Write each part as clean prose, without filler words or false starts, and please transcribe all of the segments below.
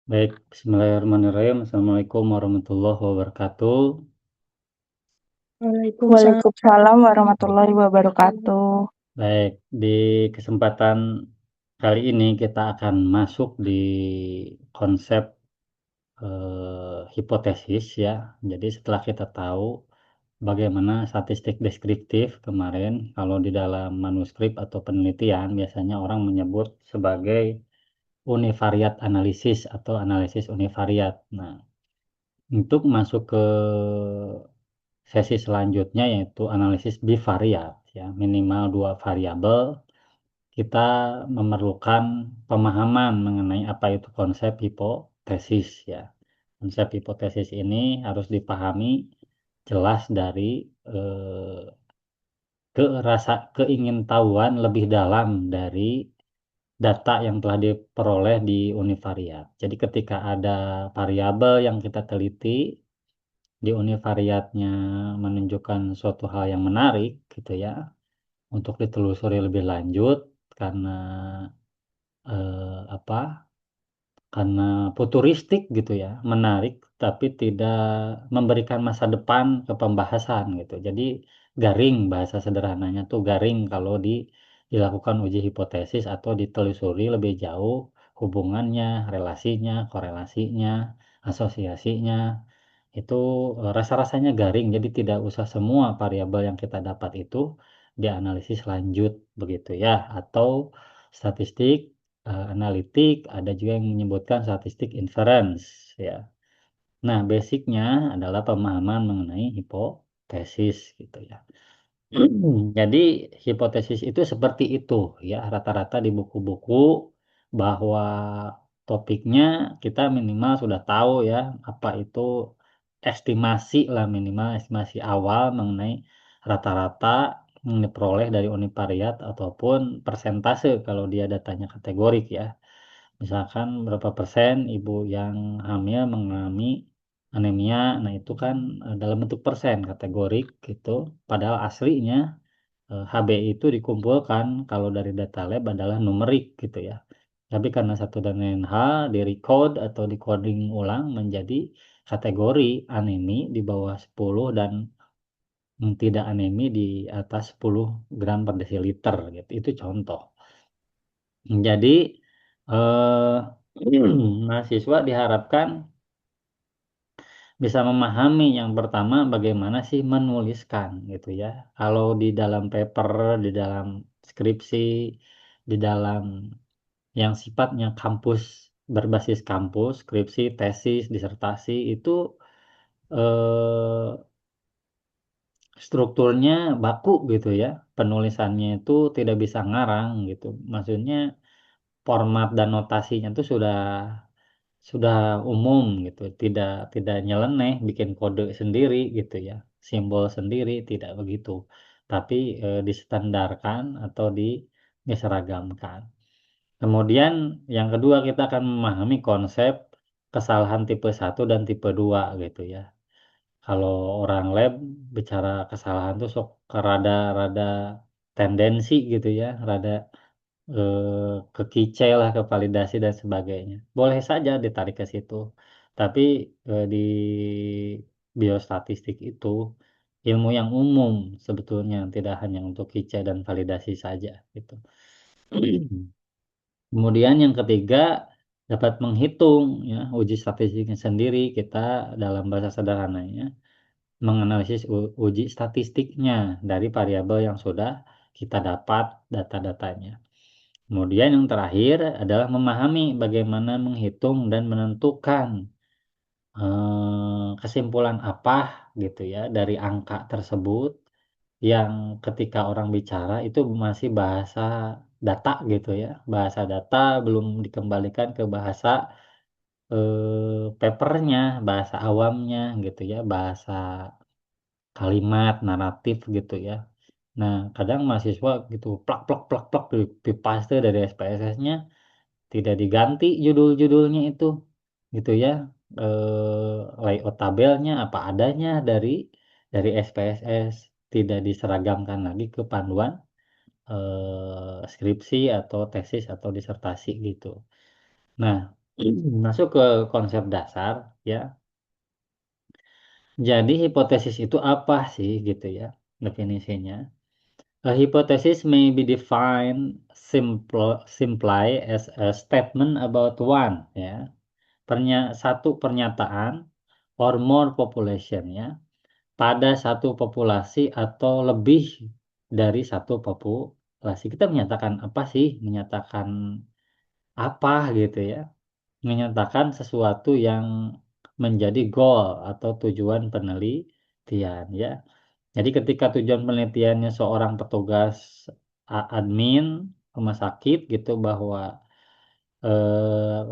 Baik, bismillahirrahmanirrahim. Assalamualaikum warahmatullahi wabarakatuh. Waalaikumsalam. Waalaikumsalam warahmatullahi wabarakatuh. Baik, di kesempatan kali ini kita akan masuk di konsep hipotesis ya. Jadi setelah kita tahu bagaimana statistik deskriptif kemarin, kalau di dalam manuskrip atau penelitian biasanya orang menyebut sebagai univariat analisis atau analisis univariat. Nah, untuk masuk ke sesi selanjutnya yaitu analisis bivariat ya, minimal 2 variabel, kita memerlukan pemahaman mengenai apa itu konsep hipotesis ya. Konsep hipotesis ini harus dipahami jelas dari eh, keingintahuan lebih dalam dari data yang telah diperoleh di univariat. Jadi ketika ada variabel yang kita teliti di univariatnya menunjukkan suatu hal yang menarik gitu ya, untuk ditelusuri lebih lanjut karena, apa, karena futuristik gitu ya, menarik tapi tidak memberikan masa depan ke pembahasan gitu. Jadi garing, bahasa sederhananya tuh garing kalau dilakukan uji hipotesis atau ditelusuri lebih jauh hubungannya, relasinya, korelasinya, asosiasinya. Itu, rasa-rasanya garing, jadi tidak usah semua variabel yang kita dapat itu dianalisis lanjut begitu ya, atau statistik, analitik, ada juga yang menyebutkan statistik inference ya. Nah, basic-nya adalah pemahaman mengenai hipotesis gitu ya. Jadi hipotesis itu seperti itu ya, rata-rata di buku-buku bahwa topiknya kita minimal sudah tahu ya, apa itu estimasi lah minimal estimasi awal mengenai rata-rata yang diperoleh dari univariat ataupun persentase kalau dia datanya kategorik ya. Misalkan berapa persen ibu yang hamil mengalami anemia, nah itu kan, dalam bentuk persen kategorik gitu, padahal aslinya HbA itu dikumpulkan kalau dari data lab adalah numerik gitu ya. Tapi karena satu dan lain hal di-recode atau di-coding ulang menjadi kategori anemi di bawah 10 dan tidak anemi di atas 10 gram per desiliter gitu, itu contoh. Jadi, eee, mahasiswa diharapkan bisa memahami yang pertama bagaimana sih menuliskan gitu ya. Kalau di dalam paper, di dalam skripsi, di dalam yang sifatnya kampus, berbasis kampus, skripsi, tesis, disertasi itu, eee, strukturnya baku gitu ya, penulisannya itu tidak bisa ngarang gitu. Maksudnya format dan notasinya itu sudah umum gitu, tidak nyeleneh bikin kode sendiri gitu ya, simbol sendiri, tidak begitu. Tapi, distandarkan atau diseragamkan. Kemudian yang kedua kita akan memahami konsep kesalahan tipe 1 dan tipe 2 gitu ya. Kalau orang lab bicara kesalahan tuh sok rada-rada tendensi gitu ya, rada ke validasi dan sebagainya. Boleh saja ditarik ke situ, tapi, di biostatistik itu ilmu yang umum sebetulnya, tidak hanya untuk kicau dan validasi saja, gitu. Kemudian yang ketiga, dapat menghitung ya, uji statistiknya sendiri, kita dalam bahasa sederhananya, menganalisis uji statistiknya dari variabel yang sudah kita dapat data-datanya. Kemudian yang terakhir adalah memahami bagaimana menghitung dan menentukan, kesimpulan apa gitu ya dari angka tersebut yang ketika orang bicara itu masih bahasa data gitu ya, bahasa data belum dikembalikan ke bahasa, paper-nya, bahasa awamnya gitu ya, bahasa kalimat, naratif gitu ya. Nah, kadang mahasiswa gitu plak plak plak plak dipaste dari SPSS-nya tidak diganti judul-judulnya itu, gitu ya, layout tabelnya apa adanya dari SPSS, tidak diseragamkan lagi ke panduan, skripsi atau tesis atau disertasi gitu. Nah, Masuk ke konsep dasar ya. Jadi hipotesis itu apa sih gitu ya definisinya. A hypothesis may be defined simply as a statement about one ya. Satu pernyataan or more population ya pada satu populasi atau lebih dari satu populasi. Kita menyatakan apa sih? Menyatakan apa gitu ya? Menyatakan sesuatu yang menjadi goal atau tujuan penelitian ya. Jadi ketika tujuan penelitiannya seorang petugas admin rumah sakit gitu bahwa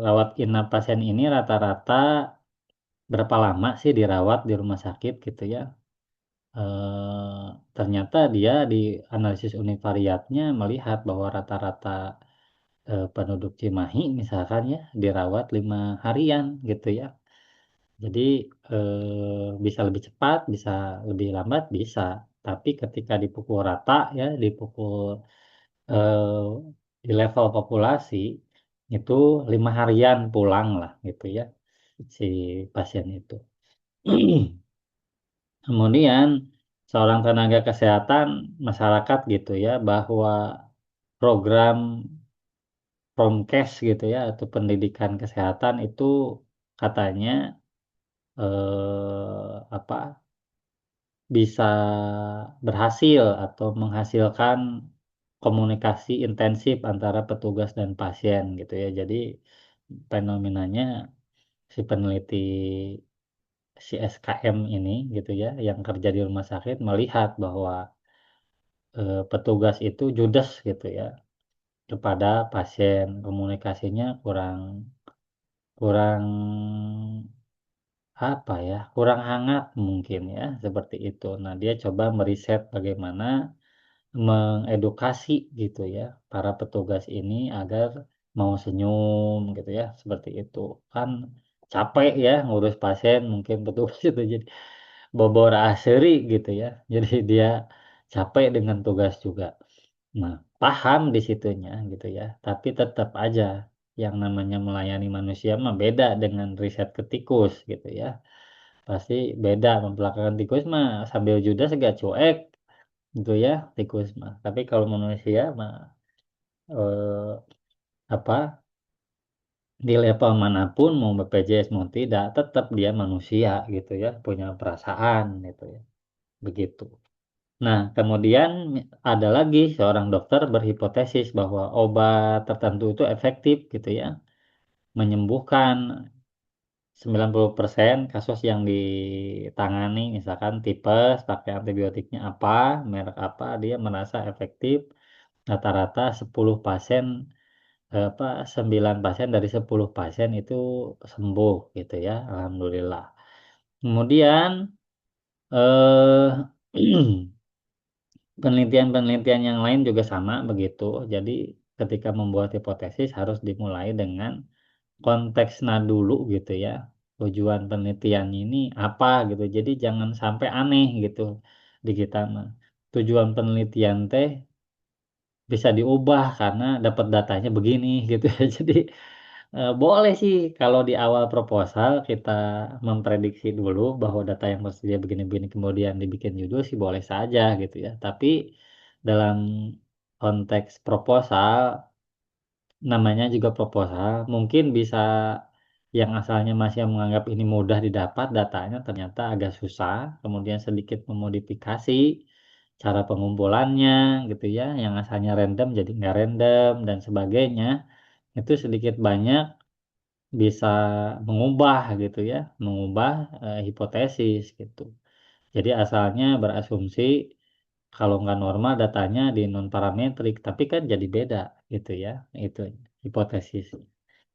rawat inap pasien ini rata-rata berapa lama sih dirawat di rumah sakit gitu ya. Ternyata dia di analisis univariatnya melihat bahwa rata-rata penduduk Cimahi misalkan ya dirawat 5 harian gitu ya. Jadi bisa lebih cepat, bisa lebih lambat, bisa. Tapi ketika dipukul rata ya, dipukul eh, di level populasi itu 5 harian pulang lah gitu ya si pasien itu. Kemudian seorang tenaga kesehatan masyarakat gitu ya bahwa program Promkes gitu ya atau pendidikan kesehatan itu katanya apa bisa berhasil atau menghasilkan komunikasi intensif antara petugas dan pasien gitu ya. Jadi fenomenanya si peneliti si SKM ini gitu ya yang kerja di rumah sakit melihat bahwa petugas itu judes gitu ya kepada pasien komunikasinya kurang kurang apa ya kurang hangat mungkin ya seperti itu. Nah dia coba meriset bagaimana mengedukasi gitu ya para petugas ini agar mau senyum gitu ya seperti itu kan capek ya ngurus pasien mungkin petugas itu jadi bobor aseri gitu ya jadi dia capek dengan tugas juga. Nah, paham di situnya gitu ya, tapi tetap aja yang namanya melayani manusia mah beda dengan riset ke tikus gitu ya. Pasti beda memperlakukan tikus mah sambil judes agak cuek gitu ya tikus mah. Tapi kalau manusia mah eh, apa di level manapun mau BPJS mau tidak tetap dia manusia gitu ya, punya perasaan gitu ya. Begitu. Nah, kemudian ada lagi seorang dokter berhipotesis bahwa obat tertentu itu efektif gitu ya, menyembuhkan 90% kasus yang ditangani, misalkan tipes, pakai antibiotiknya apa, merek apa, dia merasa efektif. Rata-rata 10 pasien, 9 pasien dari 10 pasien itu sembuh gitu ya, alhamdulillah. Kemudian eh penelitian-penelitian yang lain juga sama begitu. Jadi ketika membuat hipotesis harus dimulai dengan konteksnya dulu gitu ya. Tujuan penelitian ini apa gitu. Jadi jangan sampai aneh gitu di kita mah. Tujuan penelitian teh bisa diubah karena dapat datanya begini gitu ya. Jadi boleh sih kalau di awal proposal kita memprediksi dulu bahwa data yang tersedia begini-begini kemudian dibikin judul sih boleh saja gitu ya. Tapi dalam konteks proposal namanya juga proposal mungkin bisa yang asalnya masih menganggap ini mudah didapat datanya ternyata agak susah kemudian sedikit memodifikasi cara pengumpulannya gitu ya yang asalnya random jadi nggak random dan sebagainya itu sedikit banyak bisa mengubah gitu ya mengubah hipotesis gitu jadi asalnya berasumsi kalau nggak normal datanya di non parametrik tapi kan jadi beda gitu ya itu hipotesis.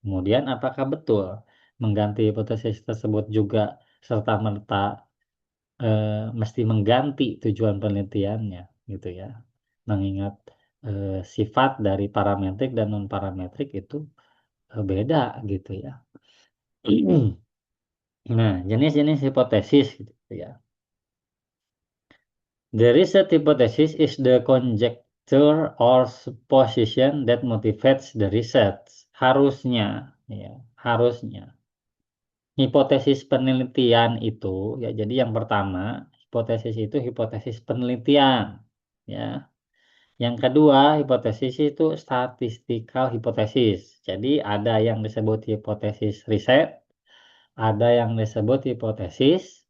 Kemudian apakah betul mengganti hipotesis tersebut juga serta-merta mesti mengganti tujuan penelitiannya gitu ya. Mengingat sifat dari parametrik dan non parametrik itu beda gitu ya. Nah, jenis-jenis hipotesis gitu ya. The research hypothesis is the conjecture or supposition that motivates the research. Harusnya ya, harusnya. Hipotesis penelitian itu, ya jadi yang pertama, hipotesis itu hipotesis penelitian, ya. Yang kedua, hipotesis itu statistical hipotesis. Jadi ada yang disebut hipotesis riset, ada yang disebut hipotesis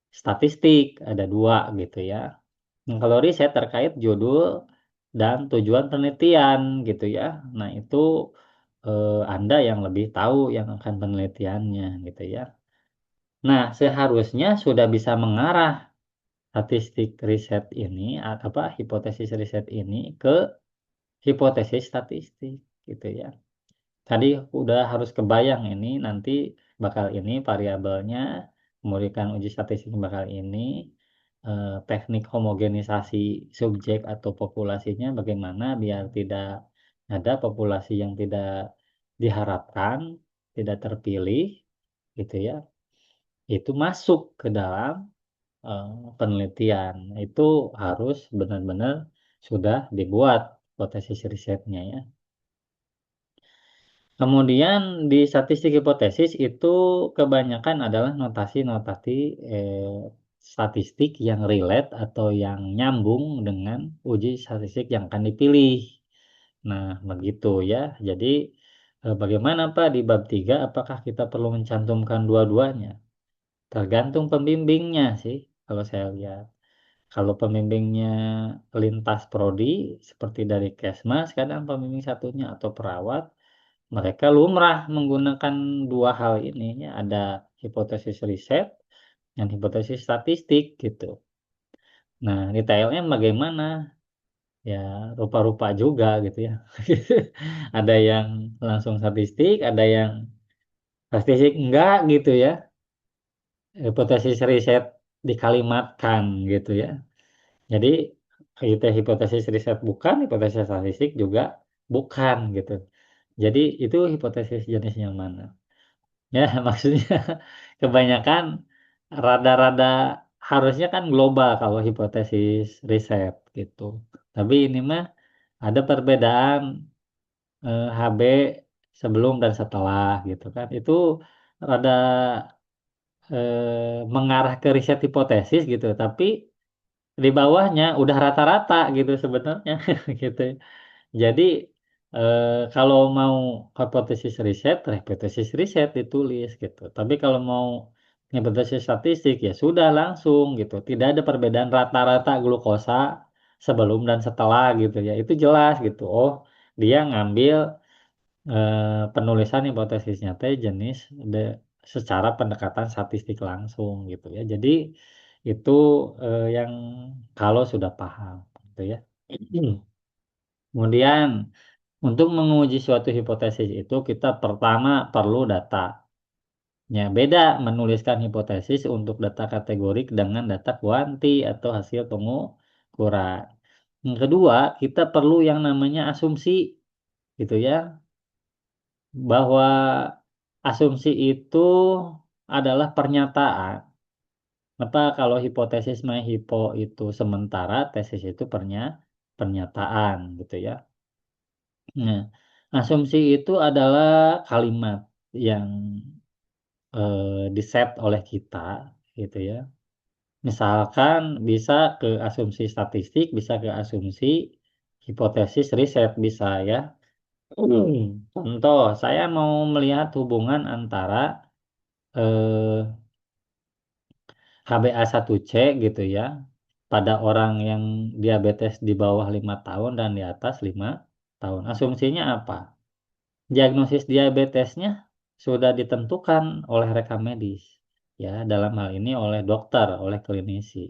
statistik, ada dua gitu ya. Nah, kalau riset terkait judul dan tujuan penelitian gitu ya. Nah, itu Anda yang lebih tahu yang akan penelitiannya gitu ya. Nah, seharusnya sudah bisa mengarah statistik riset ini, apa hipotesis riset ini ke hipotesis statistik gitu ya. Tadi udah harus kebayang ini nanti bakal ini variabelnya, memberikan uji statistik bakal ini, teknik homogenisasi subjek atau populasinya bagaimana biar tidak ada populasi yang tidak diharapkan, tidak terpilih gitu ya. Itu masuk ke dalam penelitian. Itu harus benar-benar sudah dibuat hipotesis risetnya ya. Kemudian di statistik hipotesis itu kebanyakan adalah notasi-notasi statistik yang relate atau yang nyambung dengan uji statistik yang akan dipilih. Nah, begitu ya. Jadi bagaimana Pak di bab 3 apakah kita perlu mencantumkan dua-duanya? Tergantung pembimbingnya sih kalau saya lihat. Kalau pembimbingnya lintas prodi seperti dari Kesmas kadang pembimbing satunya atau perawat mereka lumrah menggunakan dua hal ini ya, ada hipotesis riset dan hipotesis statistik gitu. Nah, detailnya bagaimana? Ya, rupa-rupa juga gitu ya. Ada yang langsung statistik, ada yang statistik enggak gitu ya. Hipotesis riset dikalimatkan gitu ya. Jadi, hipotesis riset bukan, hipotesis statistik juga bukan gitu. Jadi, itu hipotesis jenis yang mana? Ya, maksudnya kebanyakan rada-rada harusnya kan global kalau hipotesis riset gitu. Tapi ini mah ada perbedaan HB sebelum dan setelah gitu kan. Itu rada mengarah ke riset hipotesis gitu, tapi di bawahnya udah rata-rata gitu sebenarnya gitu. Jadi, kalau mau hipotesis riset ditulis gitu. Tapi kalau mau hipotesis statistik, ya sudah langsung gitu. Tidak ada perbedaan rata-rata glukosa sebelum dan setelah gitu ya. Itu jelas gitu. Oh, dia ngambil penulisan hipotesisnya teh jenis secara pendekatan statistik langsung gitu ya. Jadi itu yang kalau sudah paham gitu ya. Kemudian untuk menguji suatu hipotesis itu kita pertama perlu data. Ya, beda menuliskan hipotesis untuk data kategorik dengan data kuanti atau hasil pengukuran. Yang kedua, kita perlu yang namanya asumsi gitu ya, bahwa asumsi itu adalah pernyataan. Apa kalau hipotesis mah hipo itu sementara, tesis itu pernyataan gitu ya. Nah, asumsi itu adalah kalimat yang di-set oleh kita gitu ya. Misalkan bisa ke asumsi statistik, bisa ke asumsi hipotesis riset bisa ya. Contoh, saya mau melihat hubungan antara eh, HbA1c gitu ya pada orang yang diabetes di bawah 5 tahun dan di atas 5 tahun. Asumsinya apa? Diagnosis diabetesnya sudah ditentukan oleh rekam medis, ya, dalam hal ini oleh dokter, oleh klinisi.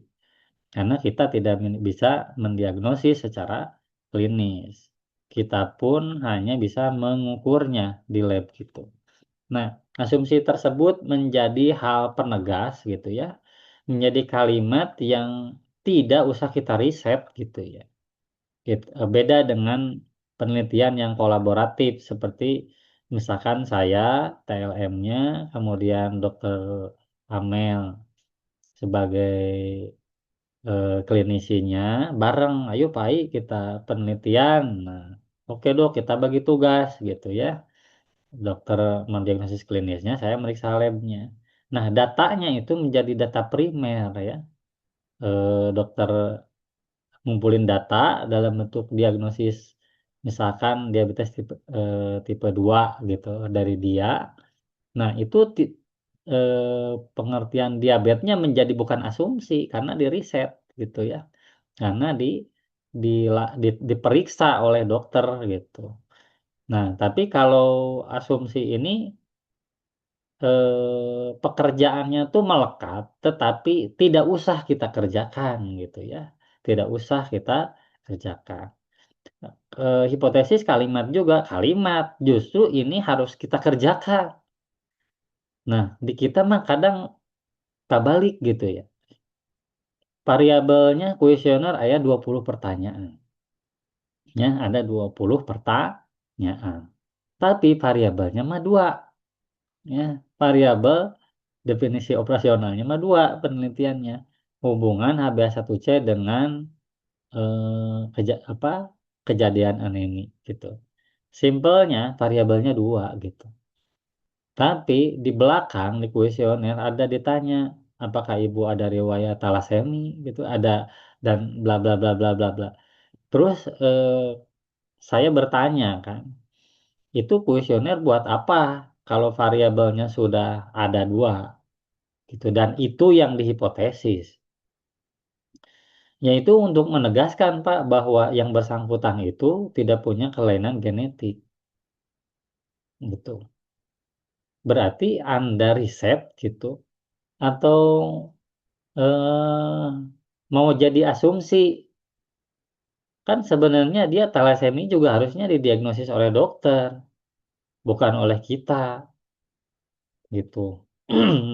Karena kita tidak bisa mendiagnosis secara klinis. Kita pun hanya bisa mengukurnya di lab gitu. Nah, asumsi tersebut menjadi hal penegas gitu ya, menjadi kalimat yang tidak usah kita riset gitu ya. Beda dengan penelitian yang kolaboratif seperti misalkan saya TLM-nya, kemudian Dokter Amel sebagai klinisinya bareng, ayo Pak I, kita penelitian. Nah, oke Dok, kita bagi tugas gitu ya. Dokter mendiagnosis klinisnya, saya meriksa labnya. Nah, datanya itu menjadi data primer ya. Dokter ngumpulin data dalam bentuk diagnosis, misalkan diabetes tipe 2 gitu dari dia. Nah, itu pengertian diabetesnya menjadi bukan asumsi karena di riset gitu ya. Karena diperiksa oleh dokter gitu. Nah, tapi kalau asumsi ini pekerjaannya tuh melekat, tetapi tidak usah kita kerjakan gitu ya. Tidak usah kita kerjakan. Hipotesis kalimat juga, kalimat justru ini harus kita kerjakan. Nah, di kita mah kadang kebalik gitu ya. Variabelnya kuesioner aya 20 pertanyaan. Ya, ada 20 pertanyaan. Tapi variabelnya mah 2. Ya, variabel definisi operasionalnya mah 2 penelitiannya. Hubungan HbA1c dengan kejadian anemi gitu. Simpelnya variabelnya 2 gitu. Tapi di belakang di kuesioner ada ditanya apakah ibu ada riwayat talasemi gitu, ada dan bla bla bla bla bla bla. Terus saya bertanya kan, itu kuesioner buat apa kalau variabelnya sudah ada 2 gitu dan itu yang dihipotesis. Yaitu untuk menegaskan Pak bahwa yang bersangkutan itu tidak punya kelainan genetik gitu. Berarti Anda riset gitu atau eh, mau jadi asumsi kan sebenarnya dia talasemi juga harusnya didiagnosis oleh dokter, bukan oleh kita gitu.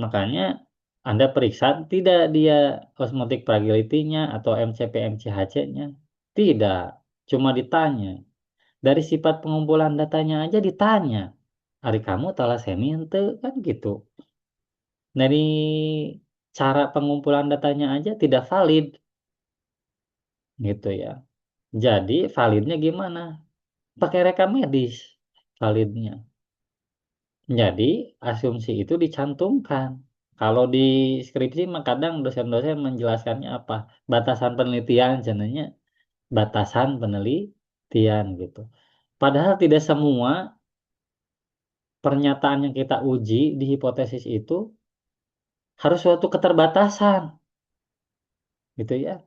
Makanya Anda periksa tidak dia osmotic fragility-nya atau MCP-MCHC-nya. Tidak, cuma ditanya. Dari sifat pengumpulan datanya aja ditanya. Ari kamu talasemi henteu kan gitu. Dari cara pengumpulan datanya aja tidak valid gitu ya. Jadi validnya gimana? Pakai rekam medis validnya. Jadi asumsi itu dicantumkan. Kalau di skripsi mah kadang dosen-dosen menjelaskannya apa? Batasan penelitian cenanya batasan penelitian gitu. Padahal tidak semua pernyataan yang kita uji di hipotesis itu harus suatu keterbatasan gitu ya.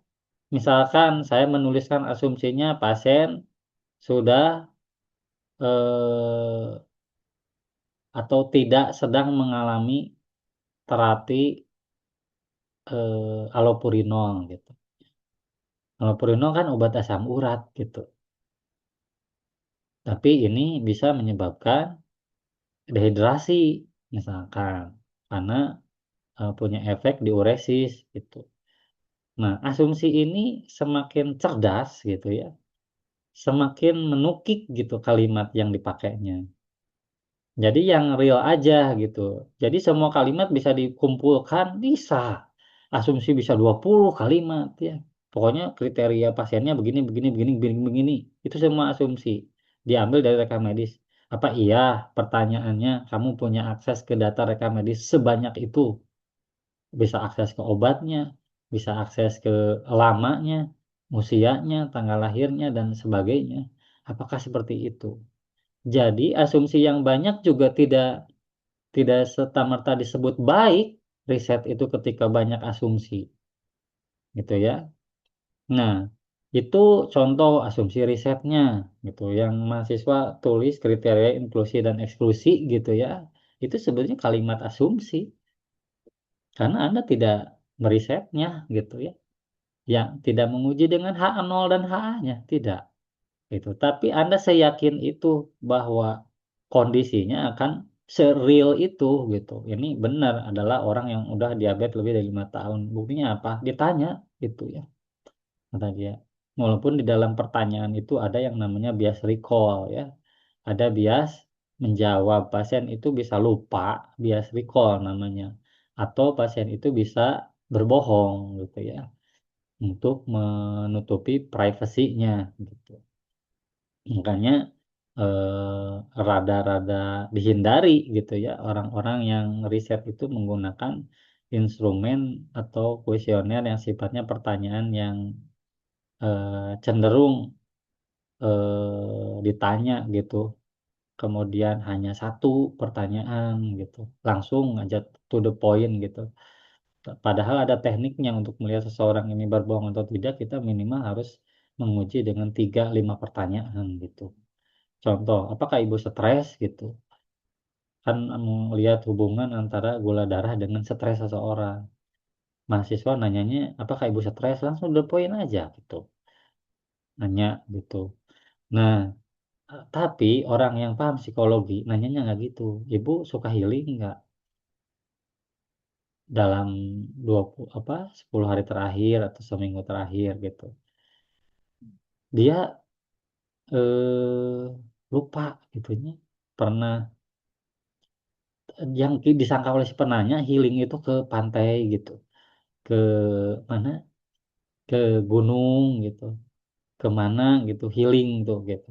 Misalkan saya menuliskan asumsinya pasien sudah eh, atau tidak sedang mengalami terapi allopurinol gitu. Allopurinol kan obat asam urat gitu. Tapi ini bisa menyebabkan dehidrasi misalkan karena punya efek diuresis gitu. Nah, asumsi ini semakin cerdas gitu ya, semakin menukik gitu kalimat yang dipakainya. Jadi yang real aja gitu. Jadi semua kalimat bisa dikumpulkan, bisa. Asumsi bisa 20 kalimat ya. Pokoknya kriteria pasiennya begini, begini, begini, begini, begini. Itu semua asumsi. Diambil dari rekam medis. Apa iya pertanyaannya kamu punya akses ke data rekam medis sebanyak itu? Bisa akses ke obatnya, bisa akses ke lamanya, usianya, tanggal lahirnya, dan sebagainya. Apakah seperti itu? Jadi asumsi yang banyak juga tidak serta-merta disebut baik riset itu ketika banyak asumsi, gitu ya. Nah, itu contoh asumsi risetnya, gitu. Yang mahasiswa tulis kriteria inklusi dan eksklusi, gitu ya. Itu sebenarnya kalimat asumsi, karena Anda tidak merisetnya, gitu ya. Yang tidak menguji dengan H0 dan HA-nya, tidak. Gitu. Tapi Anda seyakin itu bahwa kondisinya akan seril itu gitu. Ini benar adalah orang yang udah diabetes lebih dari 5 tahun. Buktinya apa? Ditanya gitu ya. Kata dia. Walaupun di dalam pertanyaan itu ada yang namanya bias recall ya. Ada bias menjawab. Pasien itu bisa lupa, bias recall namanya. Atau pasien itu bisa berbohong gitu ya. Untuk menutupi privasinya gitu. Makanya rada-rada dihindari gitu ya, orang-orang yang riset itu menggunakan instrumen atau kuesioner yang sifatnya pertanyaan yang cenderung ditanya gitu, kemudian hanya satu pertanyaan gitu, langsung aja to the point gitu. Padahal ada tekniknya untuk melihat seseorang ini berbohong atau tidak, kita minimal harus menguji dengan 3-5 pertanyaan gitu. Contoh, apakah ibu stres gitu? Kan melihat hubungan antara gula darah dengan stres seseorang. Mahasiswa nanyanya, apakah ibu stres? Langsung the point aja gitu. Nanya gitu. Nah, tapi orang yang paham psikologi nanyanya nggak gitu. Ibu suka healing nggak dalam 10 hari terakhir atau seminggu terakhir gitu. Dia lupa gitunya. Pernah yang disangka oleh si penanya healing itu ke pantai gitu. Ke mana? Ke gunung gitu. Kemana gitu healing tuh gitu.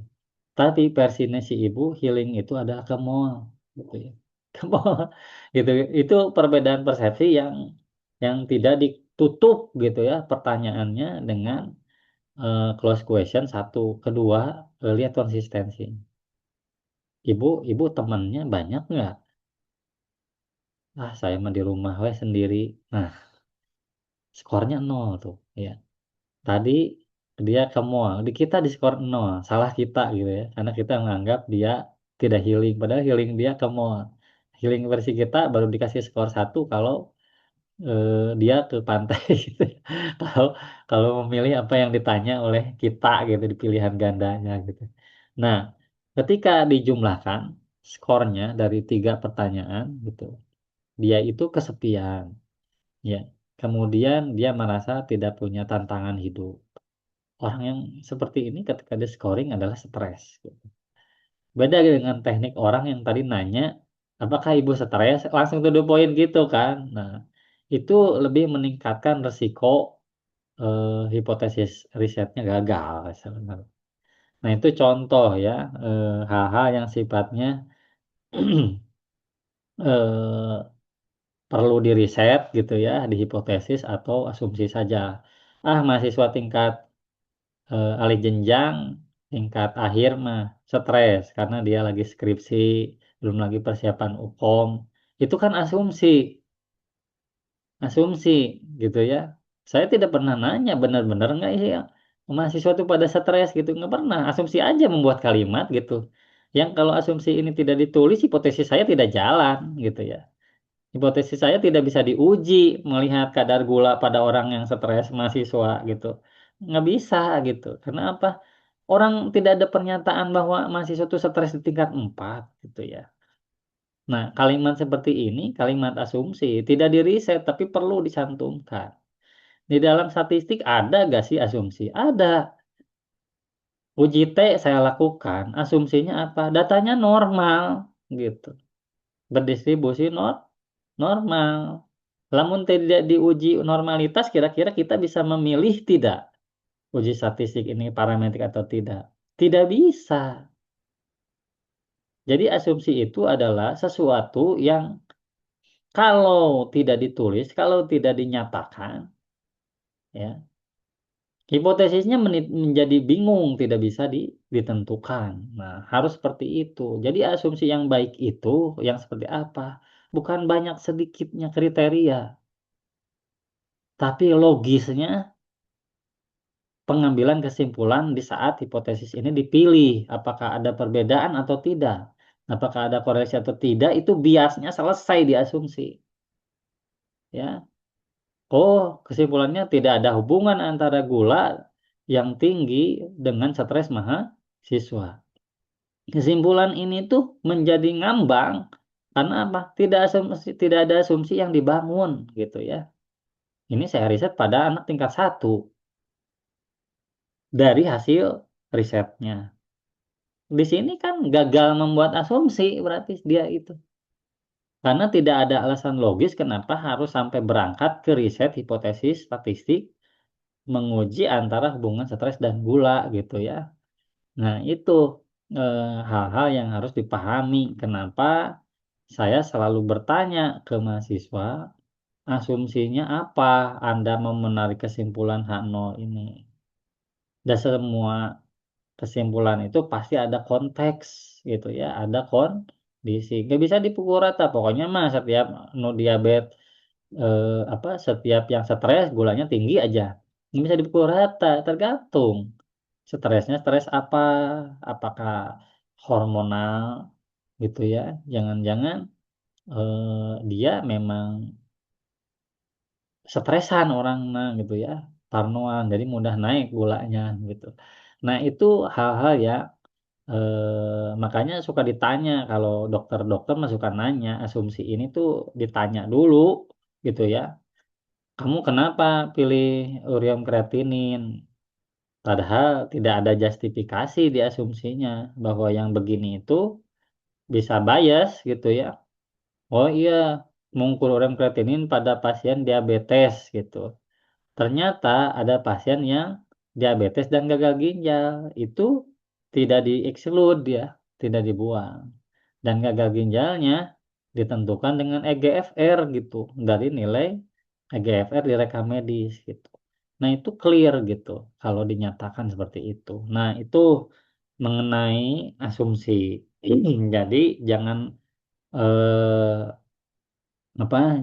Tapi versinya si ibu healing itu adalah ke mall gitu ya. Ke mall gitu. Itu perbedaan persepsi yang tidak ditutup gitu ya pertanyaannya dengan close question satu. Kedua, lihat konsistensi. Ibu temannya banyak nggak? Ah, saya mah di rumah we sendiri. Nah, skornya nol tuh ya. Tadi dia ke mall, di kita di skor nol, salah kita gitu ya. Karena kita menganggap dia tidak healing, padahal healing dia ke mall. Healing versi kita baru dikasih skor satu kalau dia ke pantai gitu. Kalau kalau memilih apa yang ditanya oleh kita gitu di pilihan gandanya gitu. Nah, ketika dijumlahkan skornya dari 3 pertanyaan gitu, dia itu kesepian, ya. Kemudian dia merasa tidak punya tantangan hidup. Orang yang seperti ini ketika di scoring adalah stres gitu. Beda dengan teknik orang yang tadi nanya, apakah ibu stres? Langsung to the point gitu kan. Nah, itu lebih meningkatkan resiko hipotesis risetnya gagal sebenarnya. Nah, itu contoh ya, hal-hal yang sifatnya eh, perlu diriset gitu ya, dihipotesis atau asumsi saja. Ah, mahasiswa tingkat alih jenjang tingkat akhir mah stres karena dia lagi skripsi, belum lagi persiapan UKOM. Itu kan asumsi, asumsi gitu ya. Saya tidak pernah nanya benar-benar nggak sih ya mahasiswa itu pada stres gitu, nggak pernah. Asumsi aja membuat kalimat gitu. Yang kalau asumsi ini tidak ditulis, hipotesis saya tidak jalan gitu ya. Hipotesis saya tidak bisa diuji melihat kadar gula pada orang yang stres mahasiswa gitu. Nggak bisa gitu. Karena apa? Orang tidak ada pernyataan bahwa mahasiswa itu stres di tingkat 4 gitu ya. Nah, kalimat seperti ini, kalimat asumsi, tidak diriset tapi perlu dicantumkan. Di dalam statistik ada gak sih asumsi? Ada. Uji T saya lakukan, asumsinya apa? Datanya normal gitu. Berdistribusi normal. Namun tidak diuji normalitas, kira-kira kita bisa memilih tidak uji statistik ini parametrik atau tidak? Tidak bisa. Jadi asumsi itu adalah sesuatu yang kalau tidak ditulis, kalau tidak dinyatakan, ya, hipotesisnya menjadi bingung, tidak bisa ditentukan. Nah, harus seperti itu. Jadi asumsi yang baik itu yang seperti apa? Bukan banyak sedikitnya kriteria, tapi logisnya pengambilan kesimpulan di saat hipotesis ini dipilih. Apakah ada perbedaan atau tidak? Apakah ada korelasi atau tidak? Itu biasnya selesai di asumsi. Ya, oh, kesimpulannya tidak ada hubungan antara gula yang tinggi dengan stres mahasiswa. Kesimpulan ini tuh menjadi ngambang karena apa? Tidak ada asumsi yang dibangun gitu ya. Ini saya riset pada anak tingkat 1 dari hasil risetnya. Di sini kan gagal membuat asumsi berarti dia itu. Karena tidak ada alasan logis kenapa harus sampai berangkat ke riset hipotesis statistik menguji antara hubungan stres dan gula gitu ya. Nah, itu. hal-hal yang harus dipahami. Kenapa saya selalu bertanya ke mahasiswa, asumsinya apa Anda mau menarik kesimpulan H0 ini? Dan semua kesimpulan itu pasti ada konteks gitu ya, ada kondisi. Nggak bisa dipukul rata, pokoknya mah setiap nu diabetes setiap yang stres gulanya tinggi aja. Nggak bisa dipukul rata, tergantung. Stresnya stres apa? Apakah hormonal gitu ya? Jangan-jangan dia memang stresan orangna gitu ya, parnoan, jadi mudah naik gulanya gitu. Nah itu hal-hal ya, makanya suka ditanya kalau dokter-dokter mah suka nanya, asumsi ini tuh ditanya dulu gitu ya, "Kamu kenapa pilih ureum kreatinin?" Padahal tidak ada justifikasi di asumsinya bahwa yang begini itu bisa bias gitu ya. "Oh iya, mengukur ureum kreatinin pada pasien diabetes," gitu. Ternyata ada pasien yang diabetes dan gagal ginjal, itu tidak di-exclude ya, tidak dibuang. Dan gagal ginjalnya ditentukan dengan EGFR gitu, dari nilai EGFR di rekam medis gitu. Nah itu clear gitu kalau dinyatakan seperti itu. Nah itu mengenai asumsi. Jadi jangan, eee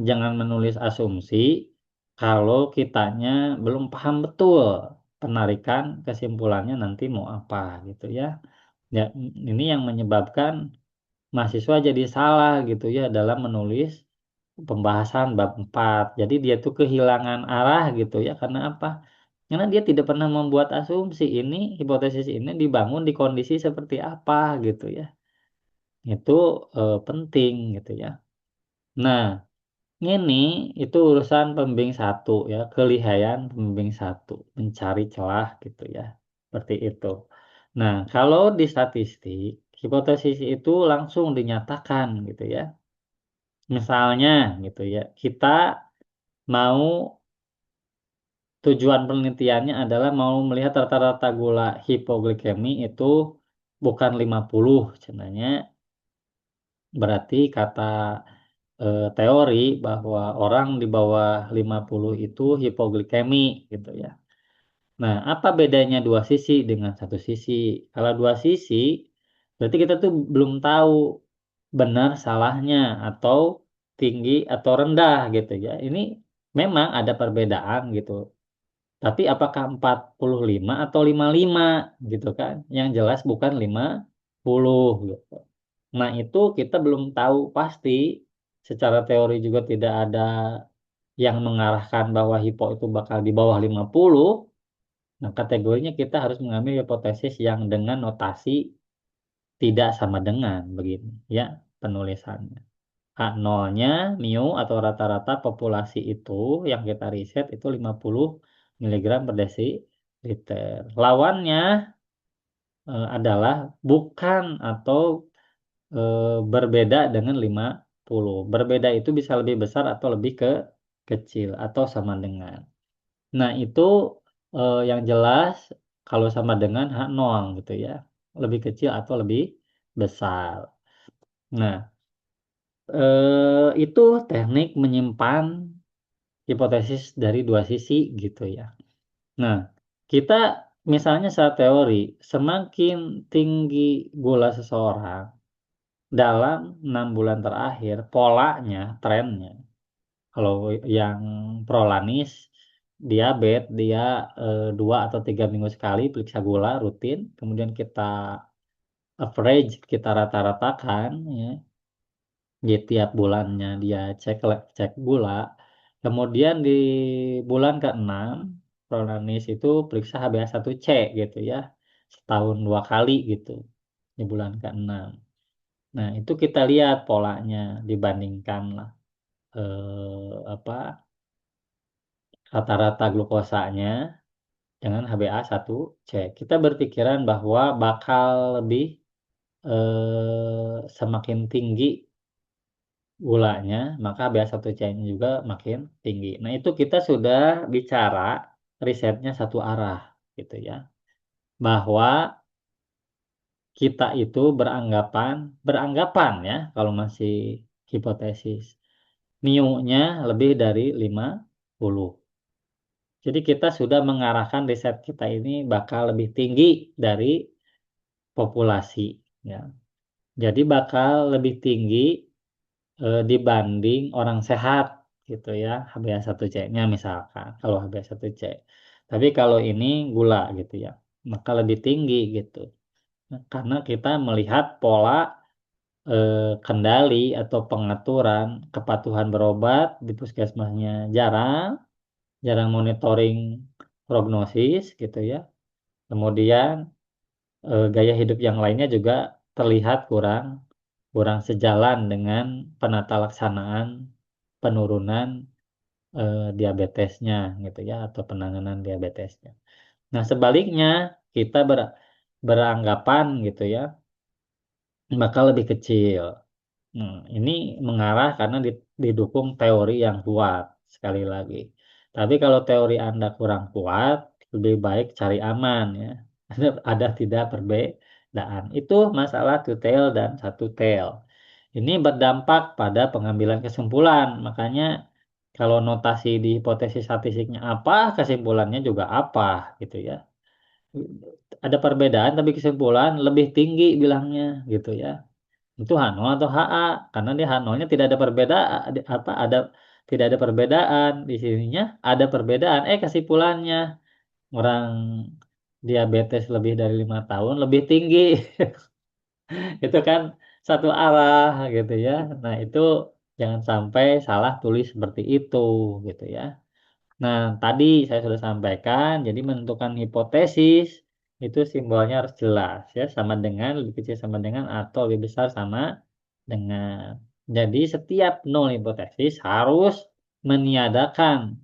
jangan menulis asumsi kalau kitanya belum paham betul penarikan kesimpulannya nanti mau apa gitu ya. Ya, ini yang menyebabkan mahasiswa jadi salah gitu ya dalam menulis pembahasan bab 4. Jadi dia tuh kehilangan arah gitu ya, karena apa? Karena dia tidak pernah membuat asumsi ini, hipotesis ini dibangun di kondisi seperti apa gitu ya. Itu, penting gitu ya. Nah ini, itu urusan pembimbing satu ya, kelihayan pembimbing satu, mencari celah gitu ya, seperti itu. Nah, kalau di statistik, hipotesis itu langsung dinyatakan gitu ya. Misalnya gitu ya, kita mau tujuan penelitiannya adalah mau melihat rata-rata gula hipoglikemi itu bukan 50 cenanya, berarti kata teori bahwa orang di bawah 50 itu hipoglikemi gitu ya. Nah, apa bedanya dua sisi dengan satu sisi? Kalau dua sisi, berarti kita tuh belum tahu benar salahnya atau tinggi atau rendah gitu ya. Ini memang ada perbedaan gitu. Tapi apakah 45 atau 55 gitu kan? Yang jelas bukan 50 gitu. Nah, itu kita belum tahu pasti, secara teori juga tidak ada yang mengarahkan bahwa hipo itu bakal di bawah 50. Nah, kategorinya kita harus mengambil hipotesis yang dengan notasi tidak sama dengan begini ya penulisannya. H0-nya mu atau rata-rata populasi itu yang kita riset itu 50 miligram per desiliter. Lawannya adalah bukan atau berbeda dengan 50. Berbeda itu bisa lebih besar atau lebih kecil atau sama dengan. Nah itu, yang jelas kalau sama dengan H0 gitu ya, lebih kecil atau lebih besar. Nah, itu teknik menyimpan hipotesis dari dua sisi gitu ya. Nah, kita misalnya secara teori, semakin tinggi gula seseorang dalam 6 bulan terakhir, polanya, trennya, kalau yang prolanis, diabetes, dia, 2 atau 3 minggu sekali periksa gula rutin, kemudian kita average, kita rata-ratakan ya, di tiap bulannya dia cek gula, kemudian di bulan ke-6, prolanis itu periksa HbA1c gitu ya, setahun 2 kali gitu, di bulan ke-6. Nah, itu kita lihat polanya, dibandingkanlah, apa, rata-rata glukosanya dengan HbA1c. Kita berpikiran bahwa bakal lebih, semakin tinggi gulanya, maka HbA1c-nya juga makin tinggi. Nah, itu kita sudah bicara risetnya satu arah gitu ya, bahwa kita itu beranggapan ya, kalau masih hipotesis, mu-nya lebih dari 50. Jadi kita sudah mengarahkan riset kita ini bakal lebih tinggi dari populasi ya. Jadi bakal lebih tinggi dibanding orang sehat gitu ya, HbA1c-nya misalkan kalau HbA1c. Tapi kalau ini gula gitu ya, maka lebih tinggi gitu. Nah, karena kita melihat pola kendali atau pengaturan kepatuhan berobat di puskesmasnya jarang, jarang monitoring prognosis gitu ya. Kemudian gaya hidup yang lainnya juga terlihat kurang kurang sejalan dengan penata laksanaan penurunan diabetesnya gitu ya, atau penanganan diabetesnya. Nah, sebaliknya kita beranggapan gitu ya, bakal lebih kecil. Ini mengarah karena didukung teori yang kuat sekali lagi. Tapi kalau teori Anda kurang kuat, lebih baik cari aman ya. Ada tidak perbedaan. Itu masalah two tail dan satu tail. Ini berdampak pada pengambilan kesimpulan. Makanya kalau notasi di hipotesis statistiknya apa, kesimpulannya juga apa gitu ya. Ada perbedaan tapi kesimpulan lebih tinggi bilangnya gitu ya. Itu H0 atau HA, karena di H0-nya tidak ada perbedaan, tidak ada perbedaan, di sininya ada perbedaan. Kesimpulannya orang diabetes lebih dari 5 tahun lebih tinggi. Itu kan satu arah gitu ya. Nah, itu jangan sampai salah tulis seperti itu gitu ya. Nah, tadi saya sudah sampaikan, jadi menentukan hipotesis itu simbolnya harus jelas ya, sama dengan, lebih kecil sama dengan, atau lebih besar sama dengan. Jadi setiap nol hipotesis harus meniadakan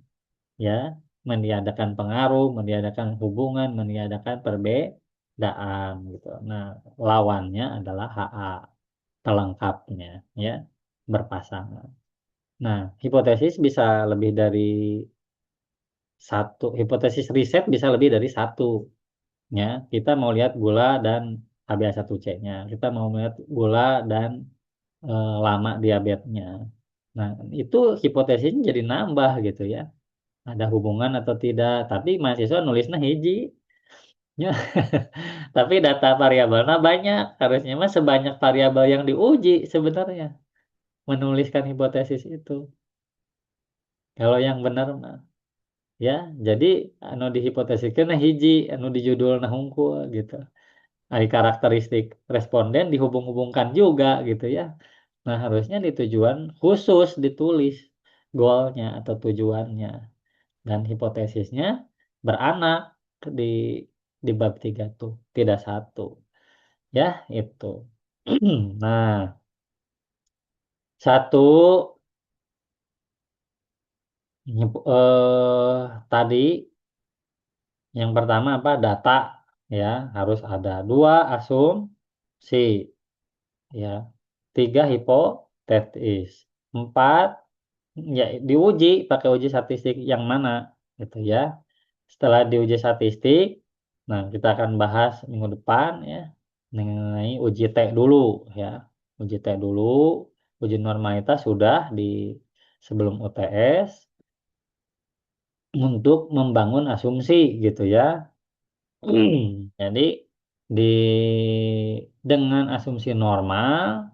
ya, meniadakan pengaruh, meniadakan hubungan, meniadakan perbedaan gitu. Nah, lawannya adalah HA pelengkapnya ya, berpasangan. Nah, hipotesis bisa lebih dari satu, hipotesis riset bisa lebih dari satu ya. Kita mau lihat gula dan HbA1c-nya, kita mau melihat gula dan lama diabetesnya. Nah, itu hipotesisnya jadi nambah gitu ya. Ada hubungan atau tidak, tapi mahasiswa nulisnya hiji. Ya. Tapi data variabelnya banyak. Harusnya mah sebanyak variabel yang diuji sebenarnya menuliskan hipotesis itu. Kalau yang benar mah ya, jadi anu dihipotesiskeun nah hiji, anu di judulna hungkul gitu. Ada karakteristik responden dihubung-hubungkan juga gitu ya. Nah, harusnya di tujuan khusus ditulis goalnya atau tujuannya, dan hipotesisnya beranak di di bab 3 tuh, tidak satu. Ya, itu. Nah, satu tadi yang pertama apa? Data ya, harus ada. Dua, asumsi ya. Tiga, hipotetis. Empat, ya diuji pakai uji statistik yang mana gitu ya. Setelah diuji statistik, nah kita akan bahas minggu depan ya mengenai uji T dulu ya. Uji T dulu, uji normalitas sudah di sebelum UTS untuk membangun asumsi gitu ya. Jadi di dengan asumsi normal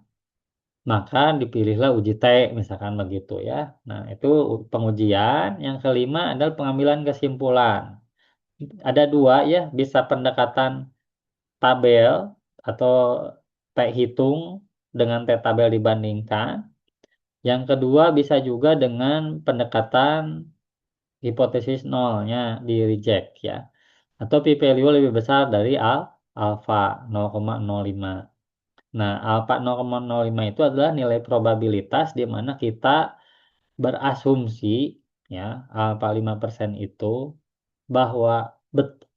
maka dipilihlah uji T misalkan begitu ya. Nah, itu pengujian. Yang kelima adalah pengambilan kesimpulan. Ada dua ya, bisa pendekatan tabel atau T hitung dengan T tabel dibandingkan. Yang kedua bisa juga dengan pendekatan hipotesis nolnya di reject ya. Atau p-value lebih besar dari alfa 0,05. Nah, alfa 0,05 itu adalah nilai probabilitas di mana kita berasumsi ya, alfa 5% itu bahwa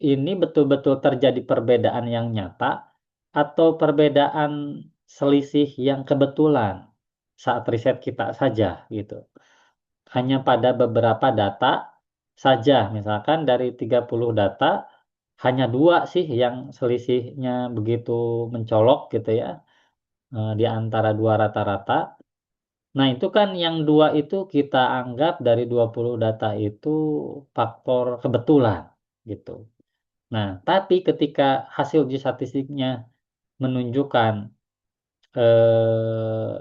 ini betul-betul terjadi perbedaan yang nyata atau perbedaan selisih yang kebetulan saat riset kita saja gitu. Hanya pada beberapa data saja, misalkan dari 30 data hanya dua sih yang selisihnya begitu mencolok gitu ya, di antara dua rata-rata. Nah, itu kan yang dua itu kita anggap dari 20 data itu faktor kebetulan gitu. Nah, tapi ketika hasil uji statistiknya menunjukkan eh,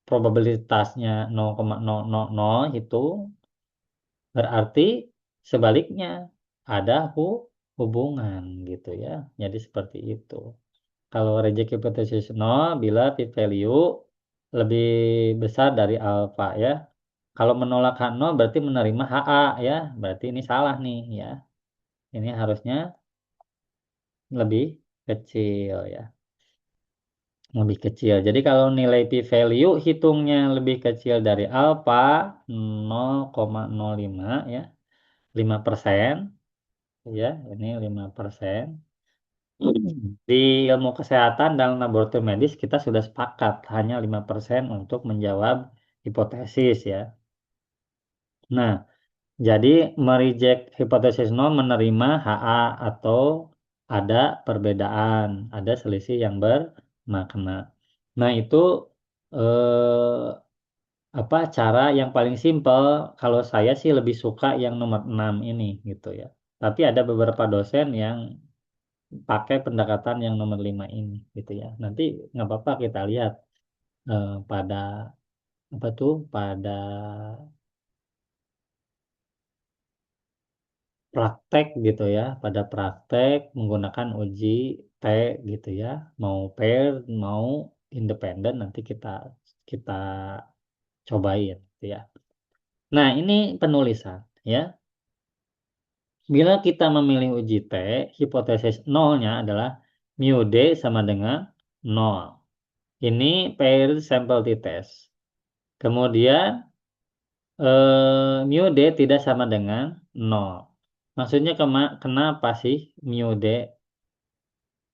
probabilitasnya 0,000 itu berarti sebaliknya ada hubungan gitu ya. Jadi seperti itu. Kalau reject hypothesis nol bila p-value lebih besar dari alfa ya. Kalau menolak H0 berarti menerima HA ya. Berarti ini salah nih ya. Ini harusnya lebih kecil ya. Lebih kecil. Jadi kalau nilai p-value hitungnya lebih kecil dari alfa 0,05 ya. 5% ya. Ini 5%. Di ilmu kesehatan dan laboratorium medis kita sudah sepakat hanya 5% untuk menjawab hipotesis ya. Nah, jadi mereject hipotesis nol menerima HA atau ada perbedaan, ada selisih yang bermakna. Nah, itu apa cara yang paling simpel kalau saya sih lebih suka yang nomor 6 ini gitu ya. Tapi ada beberapa dosen yang pakai pendekatan yang nomor 5 ini gitu ya. Nanti nggak apa-apa kita lihat pada apa tuh pada praktek gitu ya, pada praktek menggunakan uji T gitu ya, mau pair, mau independen nanti kita kita cobain gitu ya. Nah, ini penulisan ya. Bila kita memilih uji T, hipotesis nolnya adalah mu D sama dengan nol. Ini paired sample t-test. Kemudian mu D tidak sama dengan nol. Maksudnya kenapa sih mu D?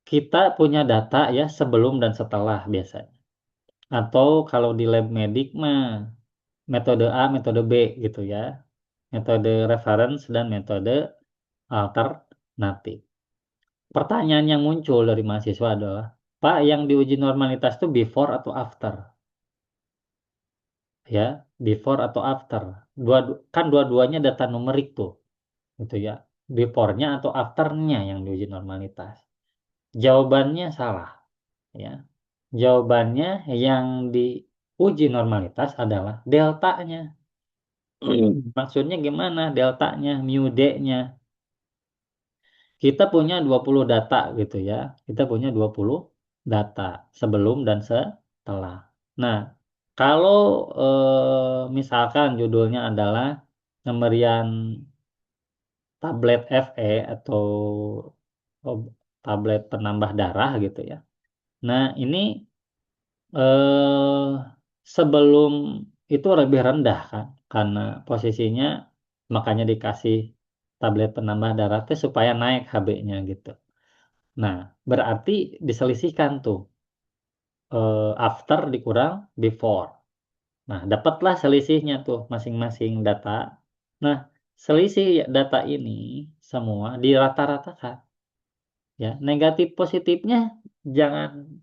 Kita punya data ya sebelum dan setelah biasanya. Atau kalau di lab medik mah metode A, metode B gitu ya. Metode reference dan metode alternatif. Pertanyaan yang muncul dari mahasiswa adalah, Pak, yang diuji normalitas itu before atau after? Ya, before atau after? Kan dua-duanya data numerik tuh, gitu ya. Before-nya atau after-nya yang diuji normalitas. Jawabannya salah, ya. Jawabannya yang diuji normalitas adalah deltanya. Maksudnya gimana deltanya, mu D-nya? Kita punya 20 data gitu ya. Kita punya 20 data sebelum dan setelah. Nah, kalau misalkan judulnya adalah pemberian tablet FE atau tablet penambah darah gitu ya. Nah, ini eh, sebelum itu lebih rendah kan karena posisinya makanya dikasih tablet penambah darah teh supaya naik HB-nya gitu. Nah, berarti diselisihkan tuh after dikurang before. Nah, dapatlah selisihnya tuh masing-masing data. Nah, selisih data ini semua dirata-ratakan ya. Negatif positifnya jangan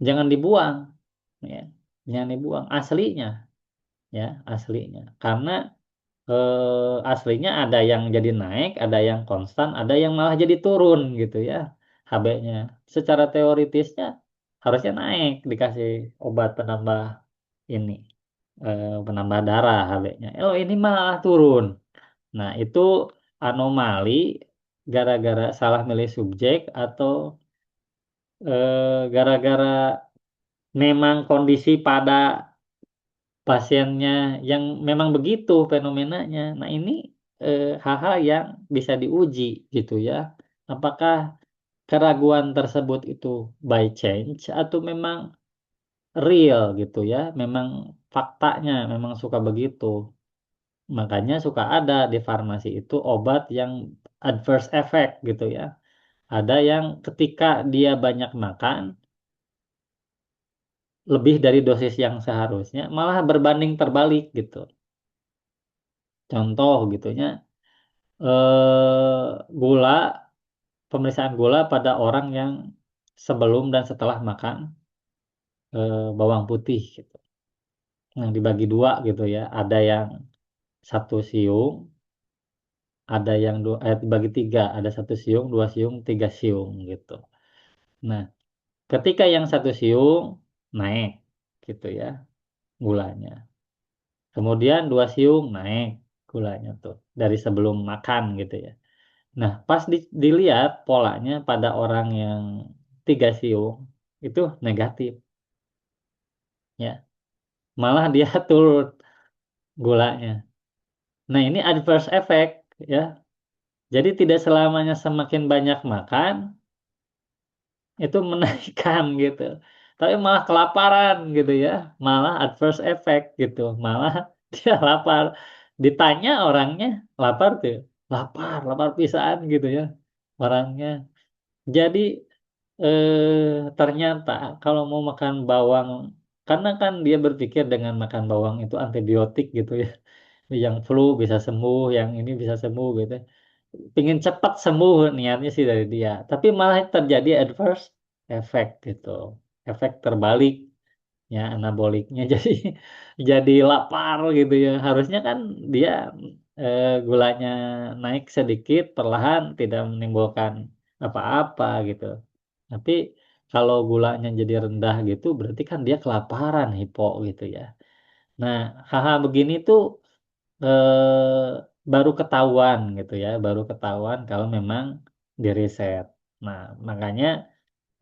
jangan dibuang ya. Jangan dibuang aslinya ya, aslinya. Karena aslinya ada yang jadi naik, ada yang konstan, ada yang malah jadi turun gitu ya HB-nya. Secara teoritisnya harusnya naik dikasih obat penambah ini penambah darah HB-nya. Oh, ini malah turun. Nah, itu anomali gara-gara salah milih subjek atau gara-gara memang kondisi pada pasiennya yang memang begitu fenomenanya. Nah, ini hal-hal yang bisa diuji gitu ya. Apakah keraguan tersebut itu by change atau memang real gitu ya, memang faktanya memang suka begitu. Makanya suka ada di farmasi itu obat yang adverse effect gitu ya. Ada yang ketika dia banyak makan lebih dari dosis yang seharusnya malah berbanding terbalik gitu. Contoh gitunya gula. pemeriksaan gula pada orang yang sebelum dan setelah makan bawang putih gitu. Nah, dibagi dua gitu ya. Ada yang 1 siung, ada yang dibagi tiga. Ada 1 siung, 2 siung, 3 siung gitu. Nah, ketika yang 1 siung naik gitu ya gulanya. Kemudian 2 siung naik gulanya tuh dari sebelum makan gitu ya. Nah, pas dilihat polanya pada orang yang 3 siung itu negatif ya. Malah dia turun gulanya. Nah, ini adverse effect ya. Jadi tidak selamanya semakin banyak makan itu menaikkan gitu. Tapi malah kelaparan gitu ya. Malah adverse effect gitu. Malah dia lapar. Ditanya orangnya lapar tuh. Lapar, lapar pisan gitu ya orangnya. Jadi ternyata kalau mau makan bawang karena kan dia berpikir dengan makan bawang itu antibiotik gitu ya. Yang flu bisa sembuh, yang ini bisa sembuh gitu. Pengen cepat sembuh niatnya sih dari dia, tapi malah terjadi adverse effect gitu. Efek terbalik ya anaboliknya jadi lapar gitu ya. Harusnya kan dia gulanya naik sedikit perlahan tidak menimbulkan apa-apa gitu. Tapi kalau gulanya jadi rendah gitu berarti kan dia kelaparan, hipo gitu ya. Nah, hal-hal begini tuh eee, baru ketahuan gitu ya, baru ketahuan kalau memang diriset. Nah, makanya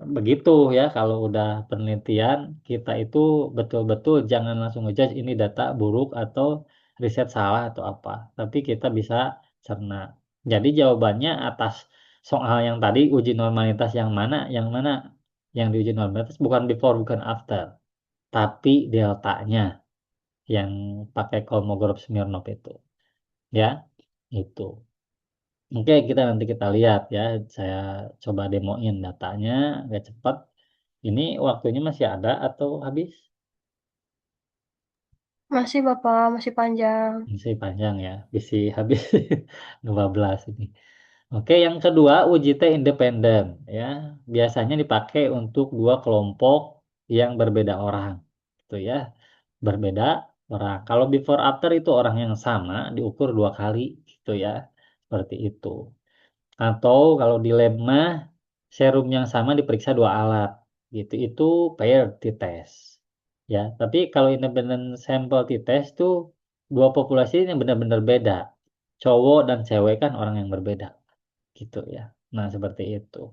begitu ya kalau udah penelitian, kita itu betul-betul jangan langsung nge-judge ini data buruk atau riset salah atau apa, tapi kita bisa cerna. Jadi jawabannya atas soal yang tadi uji normalitas yang mana yang diuji normalitas bukan before, bukan after, tapi deltanya yang pakai Kolmogorov Smirnov itu, ya, itu. Oke, kita lihat ya, saya coba demoin datanya agak cepat. Ini waktunya masih ada atau habis? Masih Bapak, masih panjang. Masih panjang ya, bisa habis 12 ini. Oke, yang kedua uji T independen ya. Biasanya dipakai untuk 2 kelompok yang berbeda orang, gitu ya. Berbeda orang. Kalau before after itu orang yang sama diukur 2 kali, gitu ya. Seperti itu. Atau kalau di lab mah serum yang sama diperiksa 2 alat, gitu. Itu paired t-test. Ya, tapi kalau independent sample t-test tuh 2 populasi yang benar-benar beda. Cowok dan cewek kan orang yang berbeda, gitu ya. Nah, seperti itu.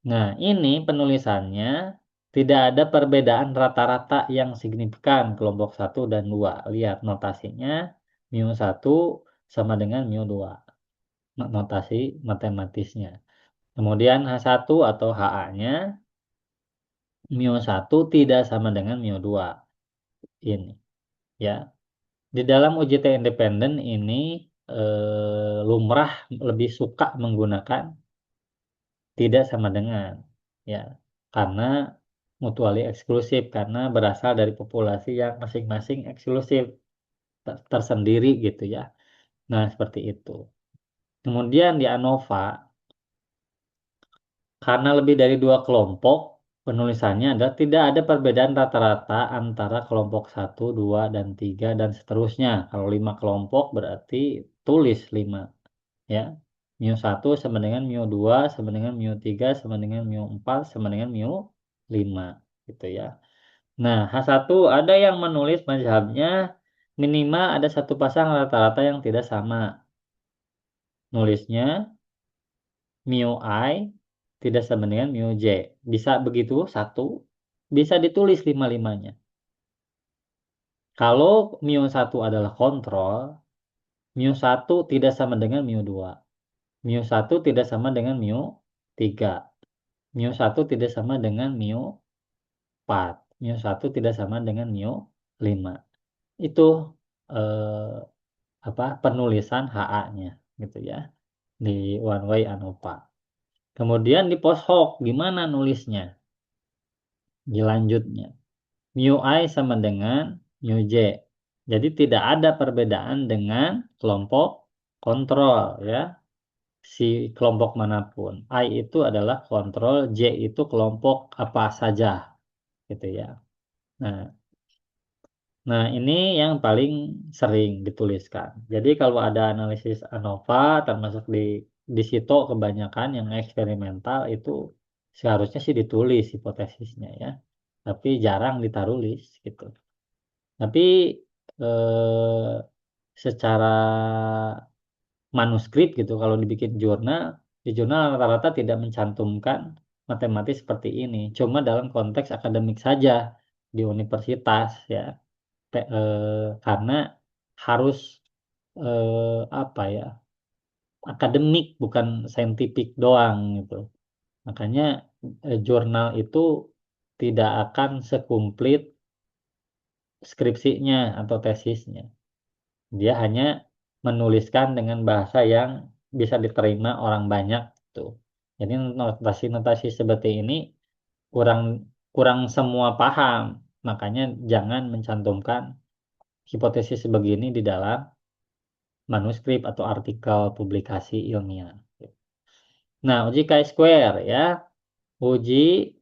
Nah, ini penulisannya tidak ada perbedaan rata-rata yang signifikan kelompok 1 dan 2. Lihat notasinya mu 1 sama dengan mu 2. Notasi matematisnya. Kemudian H1 atau HA-nya mu 1 tidak sama dengan mu 2. Ini ya. Di dalam UJT independen ini lumrah lebih suka menggunakan tidak sama dengan ya. Karena mutually eksklusif karena berasal dari populasi yang masing-masing eksklusif tersendiri gitu ya. Nah, seperti itu. Kemudian di ANOVA karena lebih dari 2 kelompok, penulisannya adalah tidak ada perbedaan rata-rata antara kelompok 1, 2, dan 3, dan seterusnya. Kalau 5 kelompok berarti tulis 5. Ya. mu 1 sama dengan mu 2 sama dengan mu 3 sama dengan mu 4 sama dengan mu 5. Gitu ya. Nah, H1 ada yang menulis mazhabnya minimal ada satu pasang rata-rata yang tidak sama. Nulisnya mu I tidak sama dengan mu J. Bisa begitu, satu. Bisa ditulis lima-limanya. Kalau mu 1 adalah kontrol, mu 1 tidak sama dengan mu 2. Mu 1 tidak sama dengan mu 3. Mu 1 tidak sama dengan mu 4. Mu 1 tidak sama dengan mu 5. Itu eh, penulisan HA-nya gitu ya di one way ANOVA. Kemudian di post hoc gimana nulisnya? Dilanjutnya. Mu I sama dengan mu J. Jadi tidak ada perbedaan dengan kelompok kontrol ya. si kelompok manapun. I itu adalah kontrol, J itu kelompok apa saja gitu ya. Nah, nah ini yang paling sering dituliskan. Jadi kalau ada analisis ANOVA termasuk di situ kebanyakan yang eksperimental itu seharusnya sih ditulis hipotesisnya ya. Tapi jarang ditarulis gitu. Tapi eh, secara manuskrip gitu kalau dibikin jurnal, di jurnal rata-rata tidak mencantumkan matematis seperti ini. Cuma dalam konteks akademik saja di universitas ya. Karena harus apa ya? Akademik bukan saintifik doang gitu. Makanya jurnal itu tidak akan sekumplit skripsinya atau tesisnya. Dia hanya menuliskan dengan bahasa yang bisa diterima orang banyak tuh. Jadi notasi-notasi seperti ini kurang kurang semua paham. Makanya jangan mencantumkan hipotesis sebegini di dalam manuskrip atau artikel publikasi ilmiah. Nah, uji chi-square ya, uji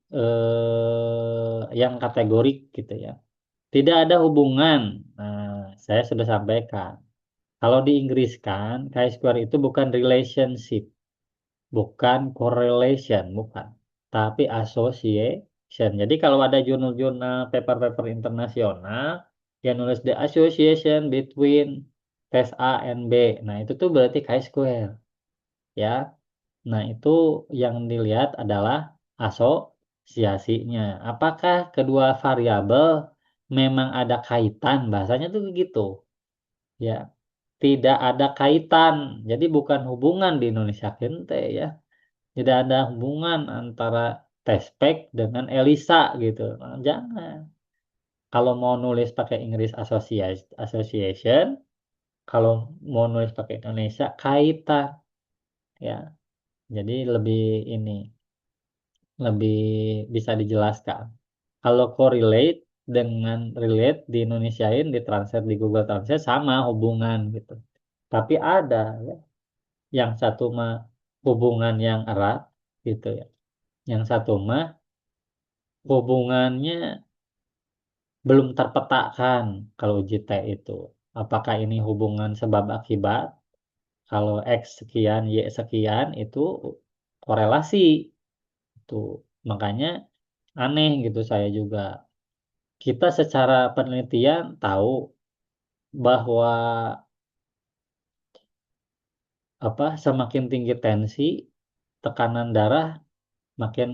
yang kategorik gitu ya. Tidak ada hubungan. Nah, saya sudah sampaikan. Kalau di Inggris kan, chi-square itu bukan relationship, bukan correlation, bukan. Tapi association. Jadi kalau ada jurnal-jurnal, paper-paper internasional, yang nulis the association between test A and B. Nah, itu tuh berarti chi-square. Ya. Nah, itu yang dilihat adalah asosiasinya. Apakah kedua variabel memang ada kaitan? Bahasanya tuh begitu. Ya, tidak ada kaitan. Jadi bukan hubungan di Indonesia Kente ya. Tidak ada hubungan antara Tespek dengan Elisa gitu. Nah, jangan. Kalau mau nulis pakai Inggris association, kalau mau nulis pakai Indonesia kaitan ya. Jadi lebih ini lebih bisa dijelaskan. Kalau correlate dengan relate di Indonesiain ditranslate di Google Translate sama hubungan gitu. Tapi ada ya, yang satu mah hubungan yang erat gitu ya. Yang satu mah hubungannya belum terpetakan kalau uji T itu. Apakah ini hubungan sebab akibat? Kalau X sekian, Y sekian itu korelasi itu. Makanya aneh gitu saya juga. Kita secara penelitian tahu bahwa apa semakin tinggi tensi, tekanan darah makin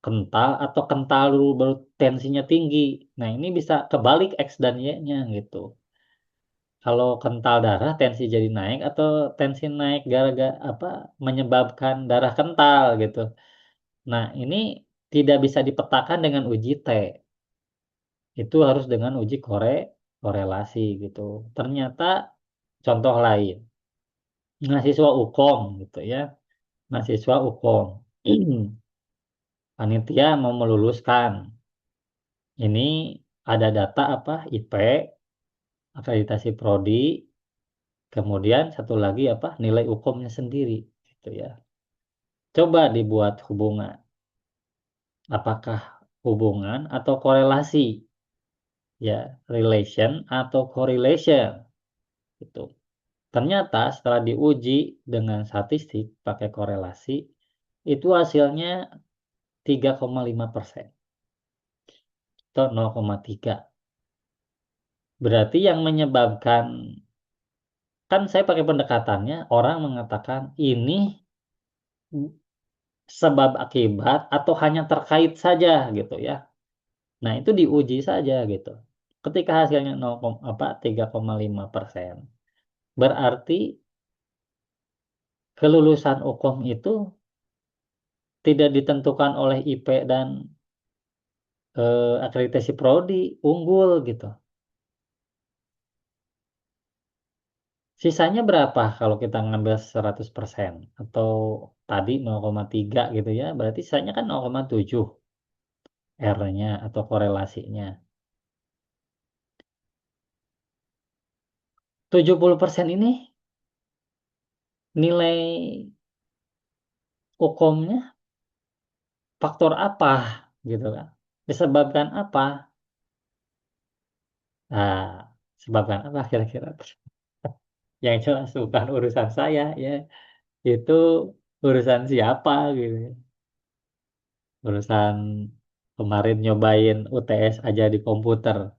kental atau kental dulu baru tensinya tinggi. Nah, ini bisa kebalik X dan Y-nya gitu. Kalau kental darah tensi jadi naik atau tensi naik gara-gara apa menyebabkan darah kental gitu. Nah, ini tidak bisa dipetakan dengan uji T. Itu harus dengan uji korelasi gitu. Ternyata contoh lain, mahasiswa UKOM gitu ya. Mahasiswa UKOM. Panitia mau meluluskan. Ini ada data apa? IP, akreditasi prodi, kemudian satu lagi apa? Nilai UKOM-nya sendiri gitu ya. Coba dibuat hubungan. Apakah hubungan atau korelasi? Ya, relation atau correlation gitu. Ternyata setelah diuji dengan statistik pakai korelasi, itu hasilnya 3,5% atau 0,3. Berarti yang menyebabkan, kan saya pakai pendekatannya, orang mengatakan ini sebab akibat atau hanya terkait saja gitu ya. Nah, itu diuji saja gitu. Ketika hasilnya 3,5%, berarti kelulusan UKOM itu tidak ditentukan oleh IP dan akreditasi prodi unggul gitu. Sisanya berapa kalau kita ngambil 100% atau tadi 0,3 gitu ya, berarti sisanya kan 0,7 R-nya atau korelasinya. 70% ini nilai hukumnya faktor apa gitu kan. Disebabkan apa? Nah, sebabkan apa kira-kira? Yang jelas bukan urusan saya ya, itu urusan siapa gitu ya. Urusan kemarin nyobain UTS aja di komputer,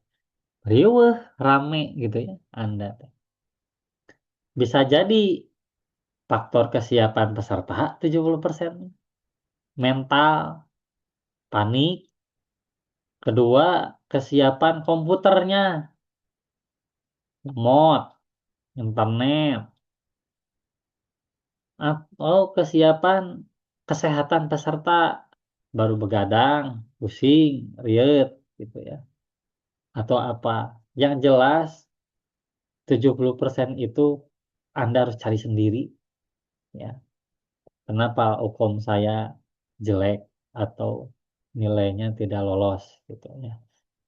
riweuh, rame gitu ya, Anda. Bisa jadi faktor kesiapan peserta 70%, mental, panik, kedua kesiapan komputernya, lemot, internet, atau kesiapan kesehatan peserta, baru begadang, pusing, riet gitu ya, atau apa. Yang jelas 70% itu Anda harus cari sendiri ya. Kenapa hukum saya jelek atau nilainya tidak lolos gitu ya.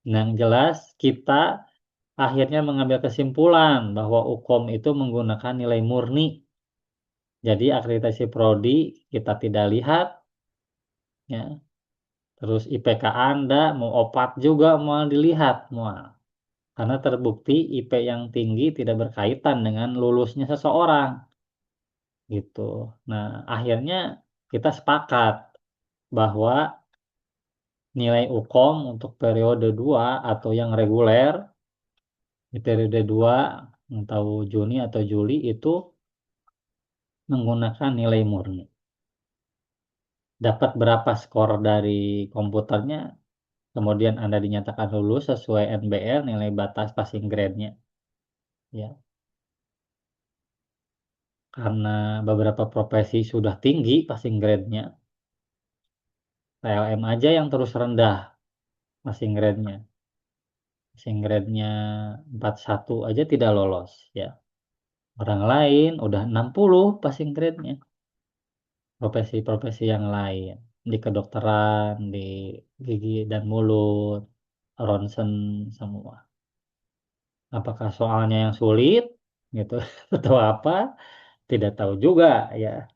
Nah, yang jelas kita akhirnya mengambil kesimpulan bahwa hukum itu menggunakan nilai murni. Jadi akreditasi prodi kita tidak lihat ya. Terus IPK Anda mau opat juga mau dilihat mau. Karena terbukti IP yang tinggi tidak berkaitan dengan lulusnya seseorang gitu. Nah, akhirnya kita sepakat bahwa nilai UKOM untuk periode 2 atau yang reguler di periode 2 atau Juni atau Juli itu menggunakan nilai murni. Dapat berapa skor dari komputernya, kemudian Anda dinyatakan lulus sesuai NBL nilai batas passing grade-nya. Ya, karena beberapa profesi sudah tinggi passing grade-nya, PLM aja yang terus rendah passing grade-nya. Passing grade-nya 41 aja tidak lolos ya. Orang lain udah 60 passing grade-nya. Profesi-profesi yang lain, di kedokteran, di gigi dan mulut, ronsen semua. Apakah soalnya yang sulit gitu atau apa? Tidak tahu juga ya.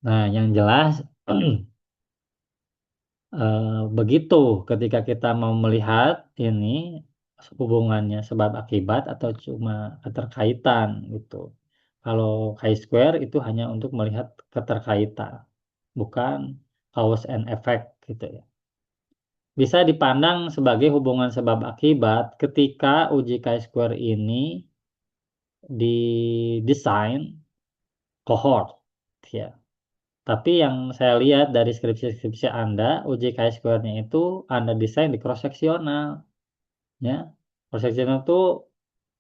Nah, yang jelas begitu ketika kita mau melihat ini hubungannya sebab akibat atau cuma keterkaitan gitu. Kalau chi-square itu hanya untuk melihat keterkaitan, bukan cause and effect gitu ya. Bisa dipandang sebagai hubungan sebab akibat ketika uji chi-square ini didesain cohort ya. Tapi yang saya lihat dari skripsi-skripsi Anda, uji chi-square-nya itu Anda desain di cross seksional ya. Cross seksional itu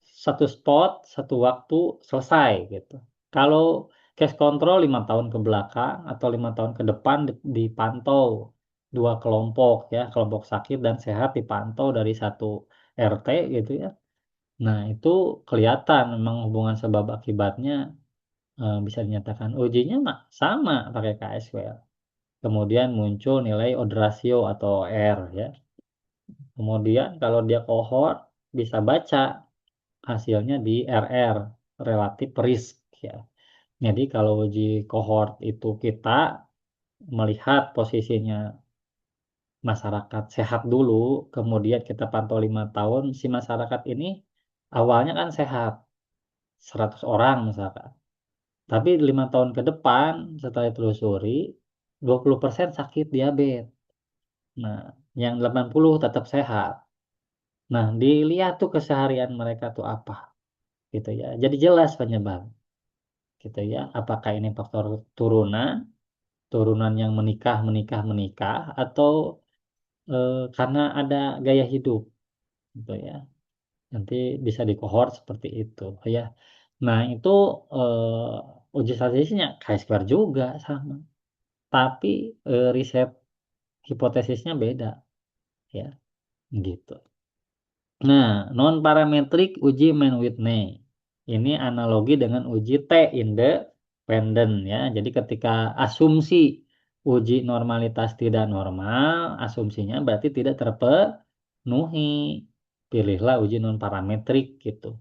satu spot, satu waktu selesai gitu. Kalau case control 5 tahun ke belakang atau 5 tahun ke depan dipantau dua kelompok ya, kelompok sakit dan sehat dipantau dari satu RT gitu ya. Nah, itu kelihatan memang hubungan sebab akibatnya bisa dinyatakan ujinya mah sama pakai KSWL. Kemudian muncul nilai odds ratio atau R ya. Kemudian kalau dia cohort bisa baca hasilnya di RR, relatif risk ya. Jadi kalau uji cohort itu kita melihat posisinya masyarakat sehat dulu, kemudian kita pantau 5 tahun, si masyarakat ini awalnya kan sehat, 100 orang misalkan. Tapi 5 tahun ke depan setelah ditelusuri, 20% sakit diabetes. Nah, yang 80 tetap sehat. Nah, dilihat tuh keseharian mereka tuh apa gitu ya. Jadi jelas penyebab gitu ya. Apakah ini faktor turunan, turunan yang menikah, menikah, menikah, atau karena ada gaya hidup gitu ya. Nanti bisa dikohort seperti itu ya. Nah, itu uji statistiknya chi-square juga sama. Tapi riset hipotesisnya beda ya, gitu. Nah, non parametrik uji Mann-Whitney. Ini analogi dengan uji T independen ya. Jadi ketika asumsi uji normalitas tidak normal, asumsinya berarti tidak terpenuhi. Pilihlah uji non parametrik gitu.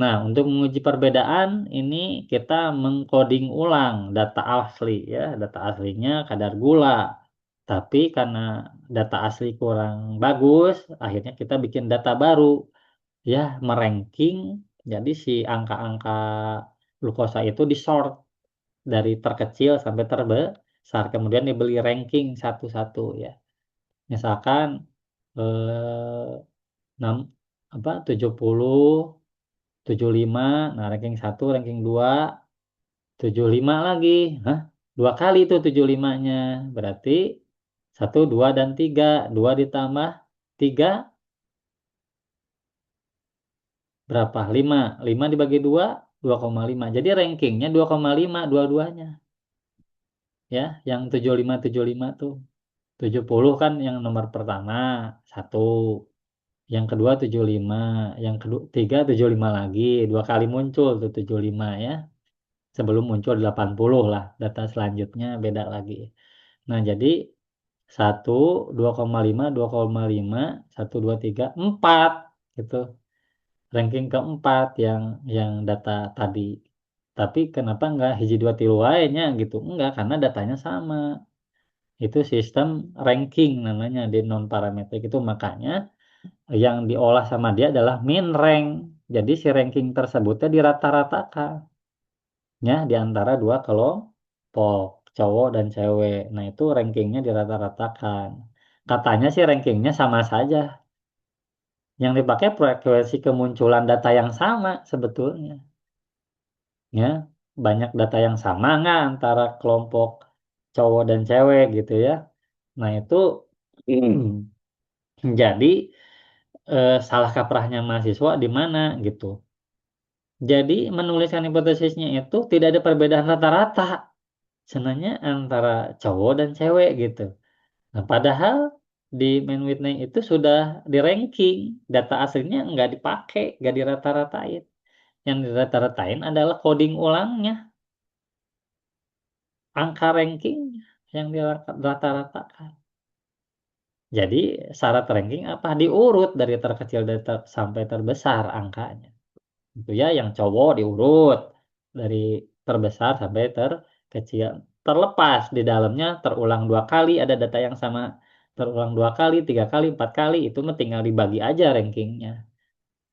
Nah, untuk menguji perbedaan ini kita mengcoding ulang data asli ya. Data aslinya kadar gula. Tapi karena data asli kurang bagus, akhirnya kita bikin data baru ya, meranking. Jadi si angka-angka glukosa itu disort dari terkecil sampai terbesar, kemudian dibeli ranking satu-satu ya. Misalkan eh, 6 apa 70, 75, nah ranking satu, ranking 2, 75 lagi. Hah? Dua kali itu 75-nya. Berarti satu, 2, dan 3. 2 ditambah 3 berapa? 5. 5 dibagi 2, 2,5. Jadi rankingnya 2,5 dua-duanya. Ya, yang 75 tuh. 70 kan yang nomor pertama, satu. Yang kedua 75, yang kedua 3 75 lagi, dua kali muncul tuh 75 ya. Sebelum muncul 80 lah, data selanjutnya beda lagi. Nah, jadi 1, 2,5, 2,5, 1, 2, 3, 4 gitu. Ranking keempat yang data tadi. Tapi kenapa enggak hiji dua tilu wae nya gitu? Enggak, karena datanya sama. Itu sistem ranking namanya di non parametrik itu, makanya yang diolah sama dia adalah min rank. Jadi si ranking tersebutnya dirata-ratakan ya di antara dua kelompok cowok dan cewek. Nah, itu rankingnya dirata-ratakan. Katanya sih rankingnya sama saja. Yang dipakai frekuensi kemunculan data yang sama sebetulnya. Ya, banyak data yang sama nggak antara kelompok cowok dan cewek gitu ya. Nah, itu jadi salah kaprahnya mahasiswa di mana gitu. Jadi menuliskan hipotesisnya itu tidak ada perbedaan rata-rata sebenarnya antara cowok dan cewek gitu. Nah, padahal di main Whitney itu sudah di ranking, data aslinya nggak dipakai, nggak dirata-ratain. Yang dirata-ratain adalah coding ulangnya, angka ranking yang dirata-ratakan. Jadi syarat ranking apa? Diurut dari terkecil sampai terbesar angkanya. Itu ya, yang cowok diurut dari terbesar sampai terkecil. Terlepas di dalamnya terulang dua kali, ada data yang sama terulang dua kali, tiga kali, empat kali, itu mah tinggal dibagi aja rankingnya.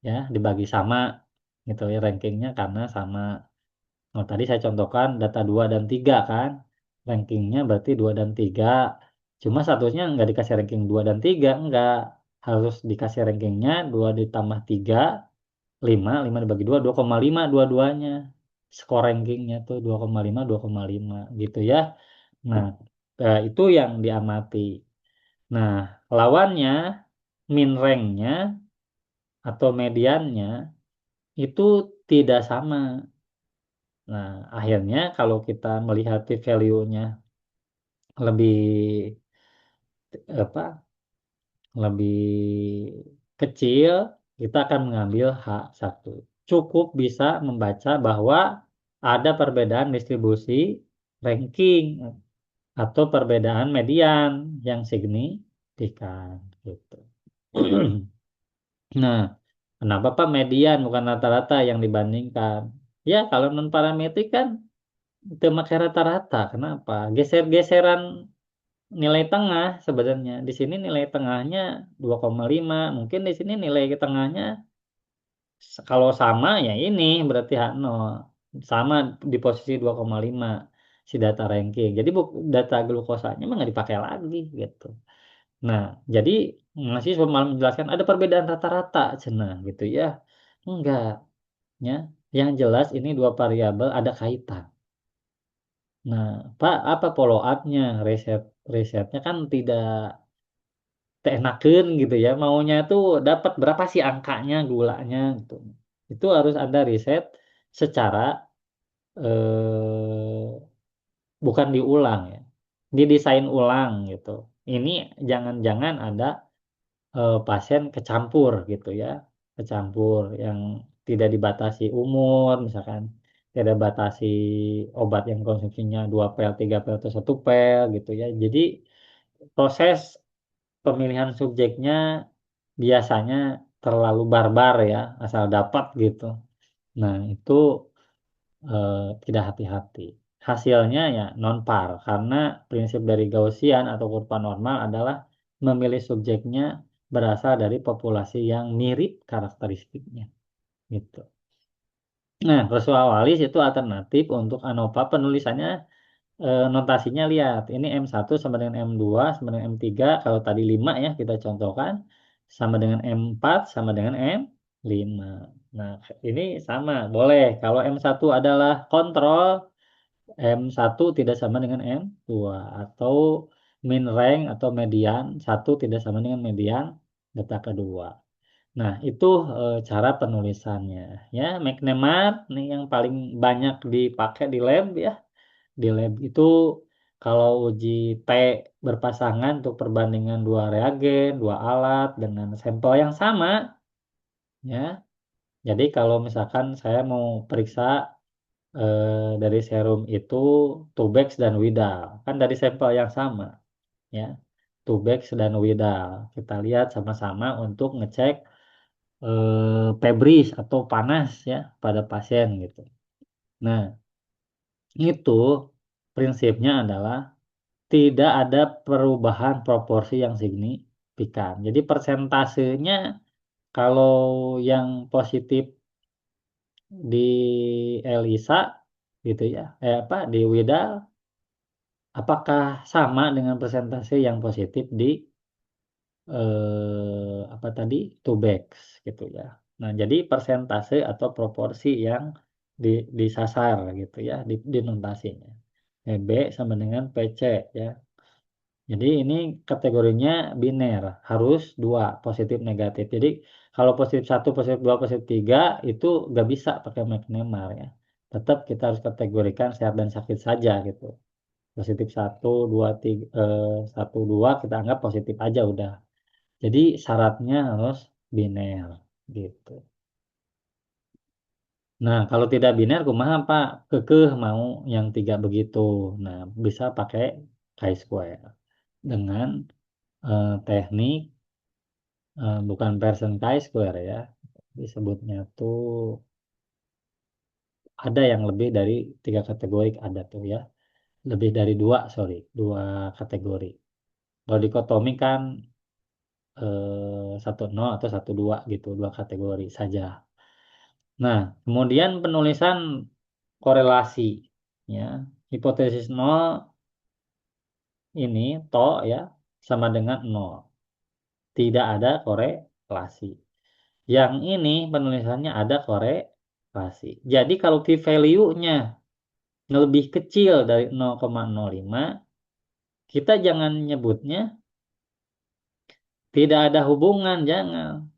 Ya, dibagi sama gitu ya rankingnya karena sama. Oh, tadi saya contohkan data 2 dan 3 kan. Rankingnya berarti 2 dan 3. Cuma statusnya nggak dikasih ranking 2 dan 3, enggak. Harus dikasih rankingnya 2 ditambah 3, 5, 5 dibagi 2, 2,5 dua-duanya. Skor rankingnya tuh 2,5, 2,5 gitu ya. Nah, itu yang diamati. Nah, lawannya min ranknya atau mediannya itu tidak sama. Nah, akhirnya kalau kita melihat value-nya lebih apa? Lebih kecil, kita akan mengambil H1. Cukup bisa membaca bahwa ada perbedaan distribusi ranking atau perbedaan median yang signifikan gitu. Nah, kenapa Pak median bukan rata-rata yang dibandingkan? Ya, kalau non parametrik kan itu pakai rata-rata. Kenapa? Geser-geseran nilai tengah sebenarnya. Di sini nilai tengahnya 2,5. Mungkin di sini nilai tengahnya kalau sama ya ini berarti H0. Sama di posisi 2,5 si data ranking. Jadi data glukosanya mah nggak dipakai lagi gitu. Nah, jadi masih malah menjelaskan ada perbedaan rata-rata cenah gitu ya. Enggak, ya. Yang jelas ini dua variabel ada kaitan. Nah, Pak, apa follow up-nya? Risetnya kan tidak teenakeun gitu ya. Maunya tuh dapat berapa sih angkanya, gulanya gitu. Itu harus ada riset secara eh, bukan diulang ya. Didesain ulang gitu. Ini jangan-jangan ada pasien kecampur gitu ya, kecampur yang tidak dibatasi umur misalkan, tidak batasi obat yang konsumsinya 2 pel 3 pel atau 1 pel gitu ya. Jadi proses pemilihan subjeknya biasanya terlalu barbar ya, asal dapat gitu. Nah, itu tidak hati-hati. Hasilnya ya non-par, karena prinsip dari Gaussian atau kurva normal adalah memilih subjeknya berasal dari populasi yang mirip karakteristiknya. Gitu. Nah, Rasuah Walis itu alternatif untuk ANOVA penulisannya notasinya lihat. Ini M1 sama dengan M2 sama dengan M3. Kalau tadi 5 ya kita contohkan sama dengan M4 sama dengan M5. Nah, ini sama, boleh. Kalau M1 adalah kontrol, M1 tidak sama dengan M2 atau min rank atau median, satu tidak sama dengan median data kedua. Nah, itu cara penulisannya. Ya, McNemar nih yang paling banyak dipakai di lab ya. Di lab itu kalau uji T berpasangan untuk perbandingan dua reagen, dua alat dengan sampel yang sama, ya. Jadi kalau misalkan saya mau periksa dari serum itu Tubex dan Widal, kan dari sampel yang sama, ya. Tubex dan Widal. Kita lihat sama-sama untuk ngecek febris atau panas ya pada pasien gitu. Nah, itu prinsipnya adalah tidak ada perubahan proporsi yang signifikan. Jadi persentasenya kalau yang positif di ELISA gitu ya, di Widal, apakah sama dengan persentase yang positif di apa tadi Tubex gitu ya. Nah, jadi persentase atau proporsi yang disasar gitu ya di notasinya. B sama dengan PC ya. Jadi ini kategorinya biner, harus dua positif negatif. Jadi kalau positif satu, positif dua, positif tiga itu nggak bisa pakai McNemar ya. Tetap kita harus kategorikan sehat dan sakit saja gitu. Positif satu, dua, tiga, satu, dua kita anggap positif aja udah. Jadi syaratnya harus biner gitu. Nah kalau tidak biner, kumaha Pak? Kekeh mau yang tiga begitu. Nah bisa pakai chi-square dengan teknik bukan person chi-square ya. Disebutnya tuh ada yang lebih dari tiga kategori ada tuh ya. Lebih dari dua, sorry, dua kategori. Kalau dikotomi kan satu nol atau satu dua gitu, dua kategori saja. Nah, kemudian penulisan korelasi ya. Hipotesis nol ini to ya sama dengan nol. Tidak ada korelasi. Yang ini penulisannya ada korelasi. Jadi kalau key value-nya lebih kecil dari 0,05, kita jangan nyebutnya tidak ada hubungan, jangan.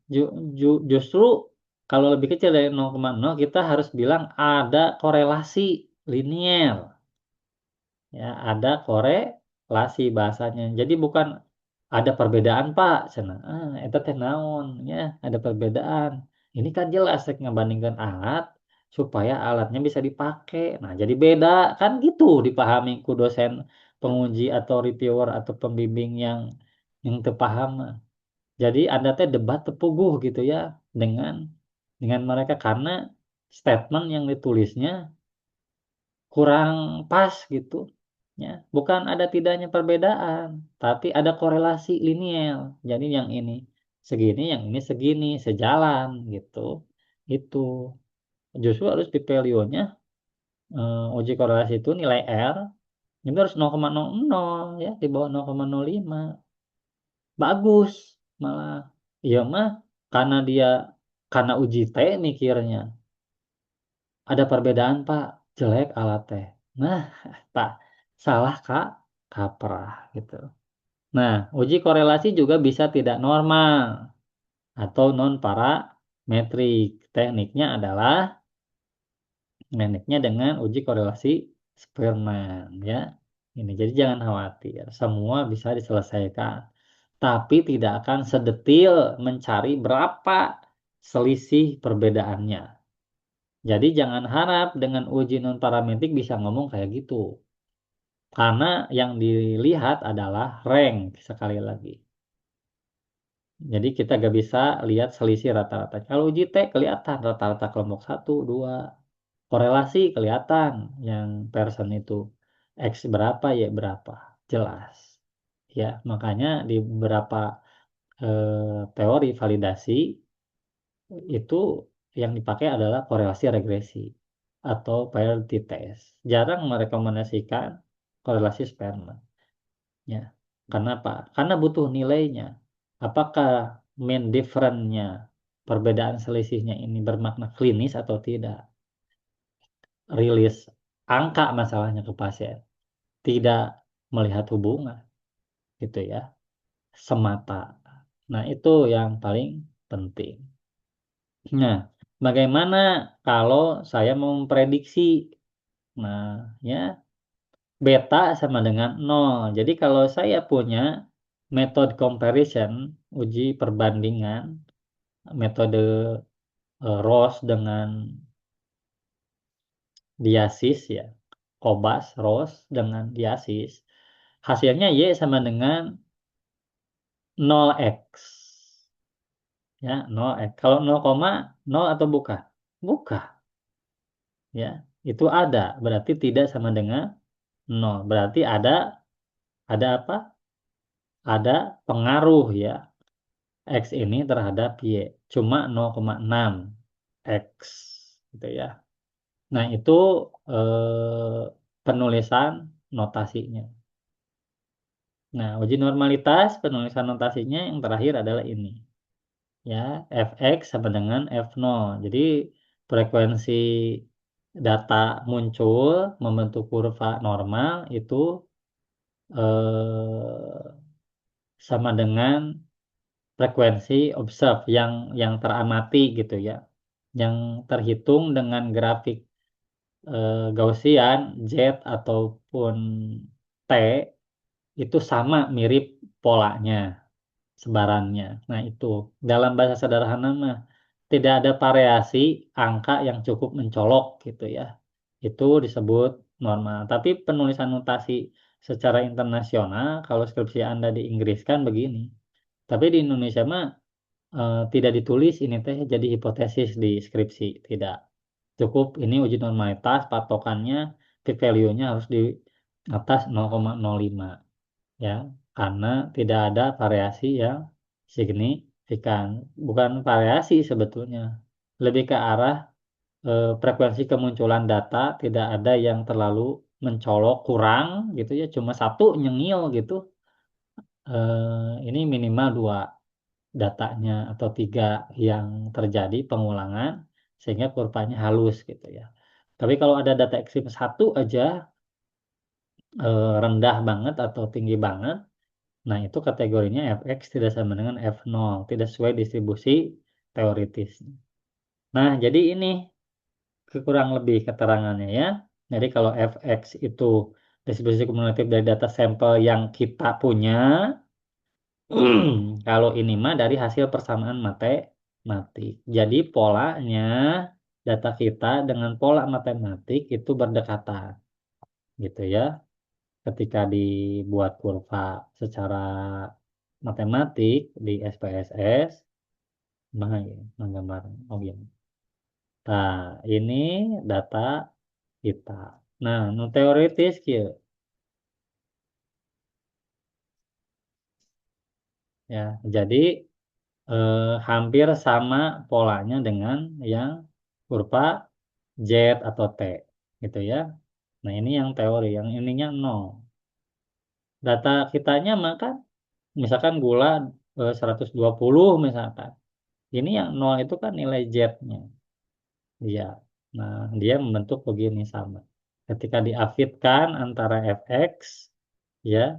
Justru kalau lebih kecil dari 0,0 kita harus bilang ada korelasi linier. Ya, ada korelasi bahasanya. Jadi bukan ada perbedaan Pak, cenah. Eta teh naon ya, ada perbedaan. Ini kan jelas rek ngabandingkan alat supaya alatnya bisa dipakai. Nah, jadi beda kan gitu dipahami ku dosen penguji atau reviewer atau pembimbing yang teu paham. Jadi Anda teh debat tepuguh gitu ya dengan mereka karena statement yang ditulisnya kurang pas gitu ya. Bukan ada tidaknya perbedaan, tapi ada korelasi linier. Jadi yang ini segini, yang ini segini, sejalan gitu. Itu justru harus di value-nya uji korelasi itu nilai R itu harus 0,00 ya, di bawah 0,05. Bagus malah. Iya mah karena dia karena uji T mikirnya ada perbedaan Pak, jelek alat teh. Nah, Pak, salah Kak, kaprah gitu. Nah, uji korelasi juga bisa tidak normal atau non parametrik. Tekniknya dengan uji korelasi Spearman ya. Ini jadi jangan khawatir, semua bisa diselesaikan. Tapi tidak akan sedetil mencari berapa selisih perbedaannya. Jadi jangan harap dengan uji non parametrik bisa ngomong kayak gitu. Karena yang dilihat adalah rank sekali lagi. Jadi kita gak bisa lihat selisih rata-rata. Kalau uji T kelihatan rata-rata kelompok satu, 2. Korelasi kelihatan yang person itu. X berapa, Y berapa. Jelas. Ya, makanya di beberapa teori validasi itu yang dipakai adalah korelasi regresi atau parity test. Jarang merekomendasikan korelasi Spearman. Ya. Karena apa? Karena butuh nilainya. Apakah mean difference-nya, perbedaan selisihnya ini bermakna klinis atau tidak? Rilis angka masalahnya ke pasien. Tidak melihat hubungan, gitu ya. Semata. Nah, itu yang paling penting. Nah, bagaimana kalau saya mau memprediksi? Nah, ya, beta sama dengan 0. Jadi kalau saya punya metode comparison, uji perbandingan, metode Ross dengan diasis ya, Cobas, Ross dengan diasis, hasilnya Y sama dengan 0x. Ya, 0x. Kalau 0, atau bukan? Bukan. Ya, itu ada, berarti tidak sama dengan 0. Berarti ada apa? Ada pengaruh ya X ini terhadap Y. Cuma 0,6 X gitu ya. Nah, itu penulisan notasinya. Nah, uji normalitas penulisan notasinya yang terakhir adalah ini. Ya, Fx sama dengan F0. Jadi frekuensi data muncul membentuk kurva normal itu eh, sama dengan frekuensi observe yang teramati gitu ya. Yang terhitung dengan grafik Gaussian Z ataupun T itu sama mirip polanya, sebarannya. Nah, itu dalam bahasa sederhana mah tidak ada variasi angka yang cukup mencolok gitu ya. Itu disebut normal. Tapi penulisan notasi secara internasional kalau skripsi Anda di Inggris kan begini. Tapi di Indonesia mah tidak ditulis ini teh jadi hipotesis di skripsi, tidak. Cukup ini uji normalitas patokannya p-value-nya harus di atas 0,05 ya, karena tidak ada variasi yang signifikan. Bukan variasi sebetulnya, lebih ke arah frekuensi kemunculan data tidak ada yang terlalu mencolok kurang gitu ya, cuma satu nyengil gitu. Ini minimal dua datanya atau tiga yang terjadi pengulangan sehingga kurvanya halus gitu ya. Tapi kalau ada data ekstrim satu aja rendah banget atau tinggi banget, nah itu kategorinya Fx tidak sama dengan F0, tidak sesuai distribusi teoritis. Nah, jadi ini kurang lebih keterangannya ya. Jadi kalau Fx itu distribusi kumulatif dari data sampel yang kita punya, kalau ini mah dari hasil persamaan matematik. Jadi polanya data kita dengan pola matematik itu berdekatan, gitu ya. Ketika dibuat kurva secara matematik di SPSS, nah ya, menggambar objek. Nah, ini data kita. Nah, nu teoritis kieu ya. Jadi hampir sama polanya dengan yang kurva Z atau T gitu ya. Nah, ini yang teori, yang ininya nol. Data kitanya maka misalkan gula 120 misalkan. Ini yang nol itu kan nilai Z-nya. Iya. Nah, dia membentuk begini sama. Ketika diafitkan antara Fx ya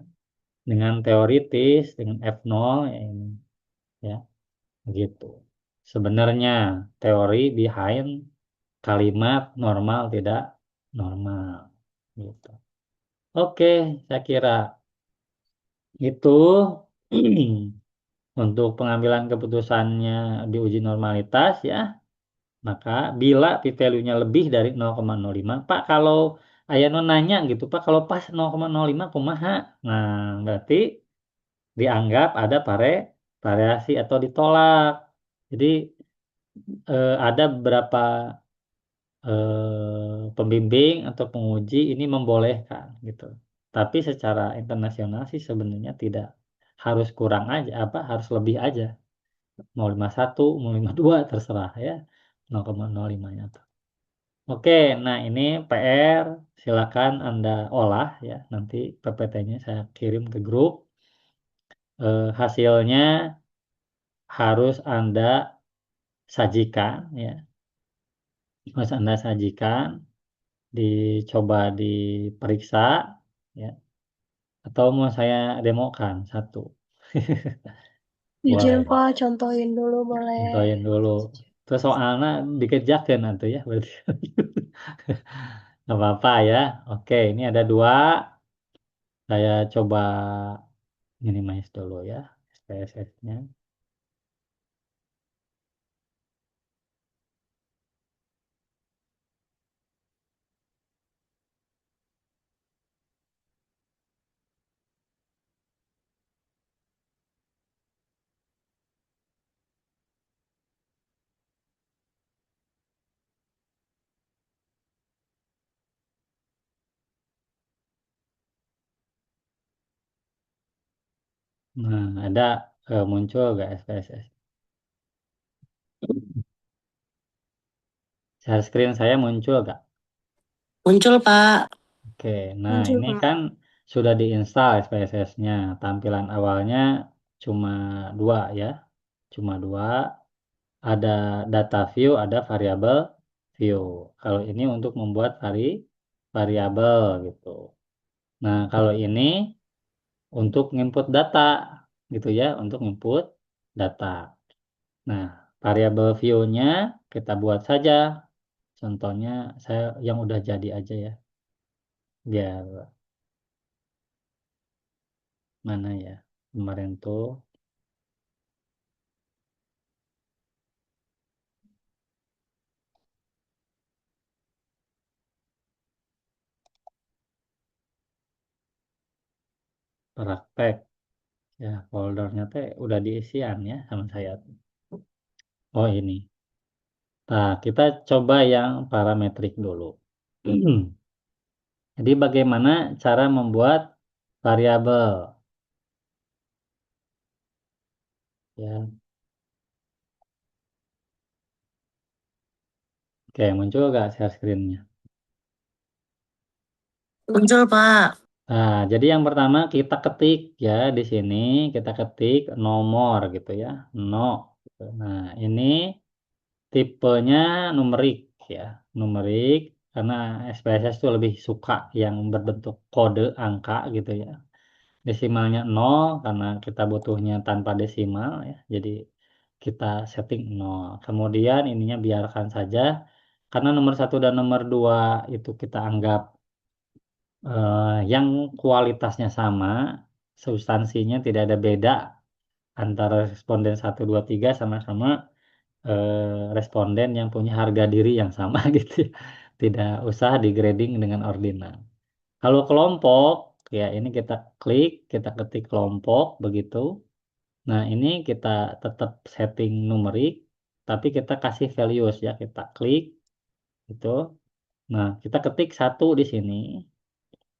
dengan teoritis dengan F0 ya ini ya gitu. Sebenarnya teori behind kalimat normal tidak normal gitu. Oke, saya kira itu untuk pengambilan keputusannya di uji normalitas ya. Maka bila p-value-nya lebih dari 0,05, Pak kalau aya nu nanya gitu, Pak kalau pas 0,05 kumaha? Nah, berarti dianggap ada variasi atau ditolak. Jadi ada beberapa pembimbing atau penguji ini membolehkan gitu. Tapi secara internasional sih sebenarnya tidak harus kurang aja, apa harus lebih aja. Mau 51, mau 52 terserah ya. 0,05-nya tuh. Oke, nah ini PR silakan Anda olah ya. Nanti PPT-nya saya kirim ke grup. Hasilnya harus Anda sajikan ya. Harus Anda sajikan, dicoba diperiksa ya. Atau mau saya demokan satu. Izin Boleh. Pak, contohin dulu boleh. Contohin dulu. Terus soalnya dikerjakan nanti ya berarti. Nggak apa-apa ya. Oke, ini ada dua. Saya coba minimize dulu ya SPSS-nya. Nah, ada muncul nggak SPSS? Share screen saya muncul nggak? Muncul, Pak. Oke, nah Muncul ini Pak. kan sudah diinstal SPSS-nya. Tampilan awalnya cuma dua ya, cuma dua. Ada data view, ada variabel view. Kalau ini untuk membuat variabel gitu. Nah, kalau ini untuk input data gitu ya, untuk input data. Nah, variabel view-nya kita buat saja. Contohnya saya yang udah jadi aja ya. Biar mana ya. Kemarin tuh praktek ya, foldernya teh udah diisian ya sama saya. Oh ini. Nah, kita coba yang parametrik dulu. Jadi bagaimana cara membuat variabel ya. Oke, muncul nggak share screen-nya? Muncul, Pak. Nah, jadi yang pertama kita ketik ya di sini kita ketik nomor gitu ya. No. Gitu. Nah, ini tipenya numerik ya. Numerik karena SPSS itu lebih suka yang berbentuk kode angka gitu ya. Desimalnya 0 karena kita butuhnya tanpa desimal ya. Jadi kita setting 0. Kemudian ininya biarkan saja karena nomor satu dan nomor 2 itu kita anggap yang kualitasnya sama, substansinya tidak ada beda antara responden 1, 2, 3 sama-sama responden yang punya harga diri yang sama gitu ya. Tidak usah di grading dengan ordinal. Kalau kelompok, ya ini kita klik, kita ketik kelompok begitu. Nah, ini kita tetap setting numerik, tapi kita kasih values ya, kita klik itu. Nah, kita ketik satu di sini,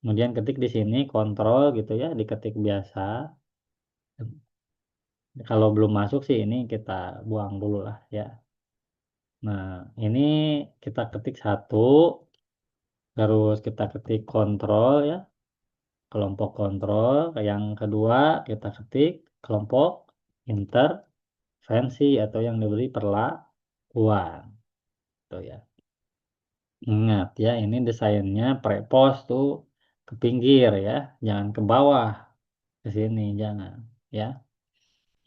kemudian ketik di sini kontrol gitu ya, diketik biasa. Kalau belum masuk sih ini kita buang dulu lah ya. Nah, ini kita ketik satu, terus kita ketik kontrol ya, kelompok kontrol. Yang kedua kita ketik kelompok intervensi atau yang diberi perlakuan. Tuh ya. Ingat ya, ini desainnya pre-post tuh ke pinggir ya, jangan ke bawah, ke sini jangan ya.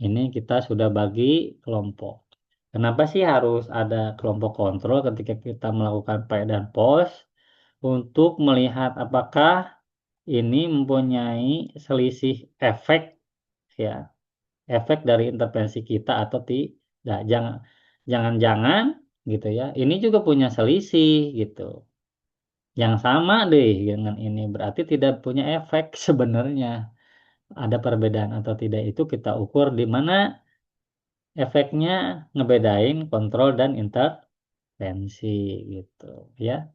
Ini kita sudah bagi kelompok. Kenapa sih harus ada kelompok kontrol ketika kita melakukan pre dan post? Untuk melihat apakah ini mempunyai selisih efek ya, efek dari intervensi kita atau tidak. Jangan-jangan gitu ya. Ini juga punya selisih gitu. Yang sama deh dengan ini berarti tidak punya efek sebenarnya. Ada perbedaan atau tidak itu kita ukur di mana efeknya ngebedain kontrol dan intervensi gitu ya.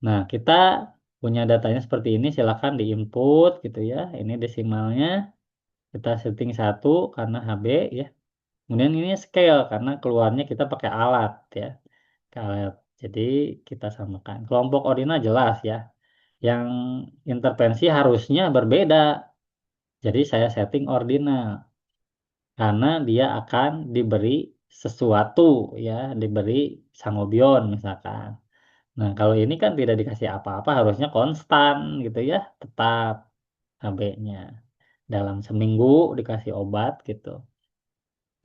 Nah, kita punya datanya seperti ini, silakan diinput gitu ya. Ini desimalnya kita setting 1 karena HB ya. Kemudian ini scale karena keluarnya kita pakai alat ya. Alat. Jadi kita samakan. Kelompok ordinal jelas ya. Yang intervensi harusnya berbeda. Jadi saya setting ordinal karena dia akan diberi sesuatu ya, diberi sangobion misalkan. Nah, kalau ini kan tidak dikasih apa-apa, harusnya konstan gitu ya, tetap HB-nya. Dalam seminggu dikasih obat gitu.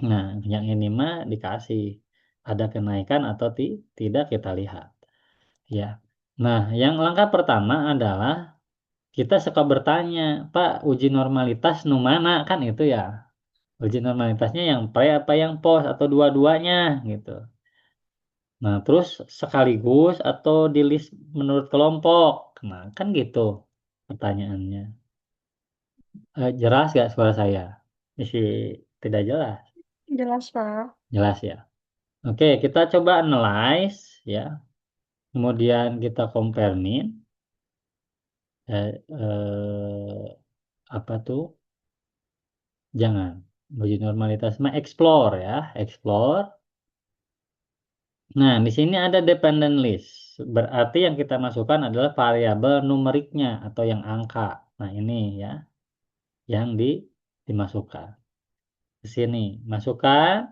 Nah, yang ini mah dikasih ada kenaikan atau tidak kita lihat ya. Nah, yang langkah pertama adalah kita suka bertanya, Pak, uji normalitas nu mana kan itu ya. Uji normalitasnya yang pre apa yang post atau dua-duanya gitu. Nah, terus sekaligus atau di list menurut kelompok. Nah, kan gitu pertanyaannya. Jelas nggak suara saya? Isi tidak jelas. Jelas, Pak. Jelas ya. Oke, kita coba analyze ya. Kemudian kita compare nih. Apa tuh? Jangan. Uji normalitas mah explore ya, explore. Nah, di sini ada dependent list. Berarti yang kita masukkan adalah variabel numeriknya atau yang angka. Nah, ini ya, yang dimasukkan. Ke sini, masukkan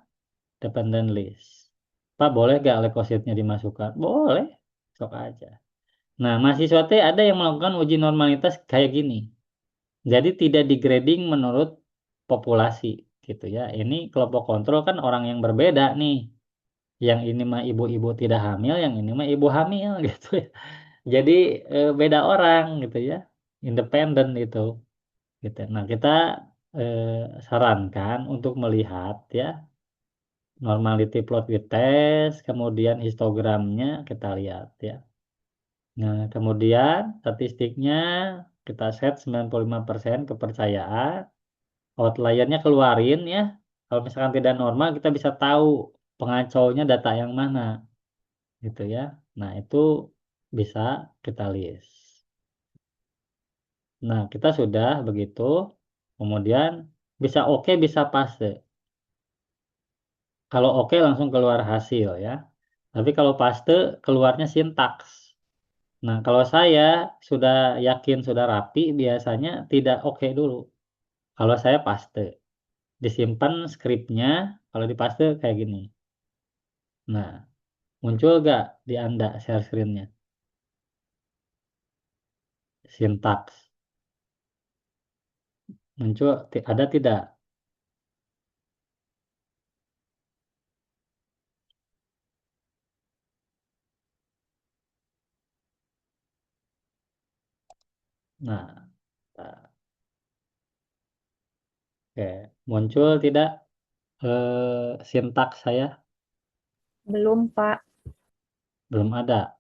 dependent list. Pak, boleh gak leukositnya dimasukkan? Boleh, sok aja. Nah, mahasiswa T ada yang melakukan uji normalitas kayak gini. Jadi tidak di grading menurut populasi gitu ya. Ini kelompok kontrol kan orang yang berbeda nih. Yang ini mah ibu-ibu tidak hamil, yang ini mah ibu hamil gitu ya. Jadi beda orang gitu ya. Independen itu gitu. Nah, kita sarankan untuk melihat ya normality plot with test, kemudian histogramnya kita lihat ya. Nah, kemudian statistiknya kita set 95% kepercayaan. Outliernya keluarin ya. Kalau misalkan tidak normal, kita bisa tahu pengacaunya data yang mana gitu ya. Nah, itu bisa kita list. Nah, kita sudah begitu. Kemudian bisa oke, bisa paste. Kalau oke langsung keluar hasil ya. Tapi kalau paste keluarnya sintaks. Nah, kalau saya sudah yakin sudah rapi, biasanya tidak oke dulu. Kalau saya paste, disimpan skripnya, kalau di paste kayak gini. Nah, muncul gak di Anda share screen-nya? Sintaks. Muncul, ada tidak? Nah, oke. Muncul tidak sintaks saya? Belum, Pak. Belum ada.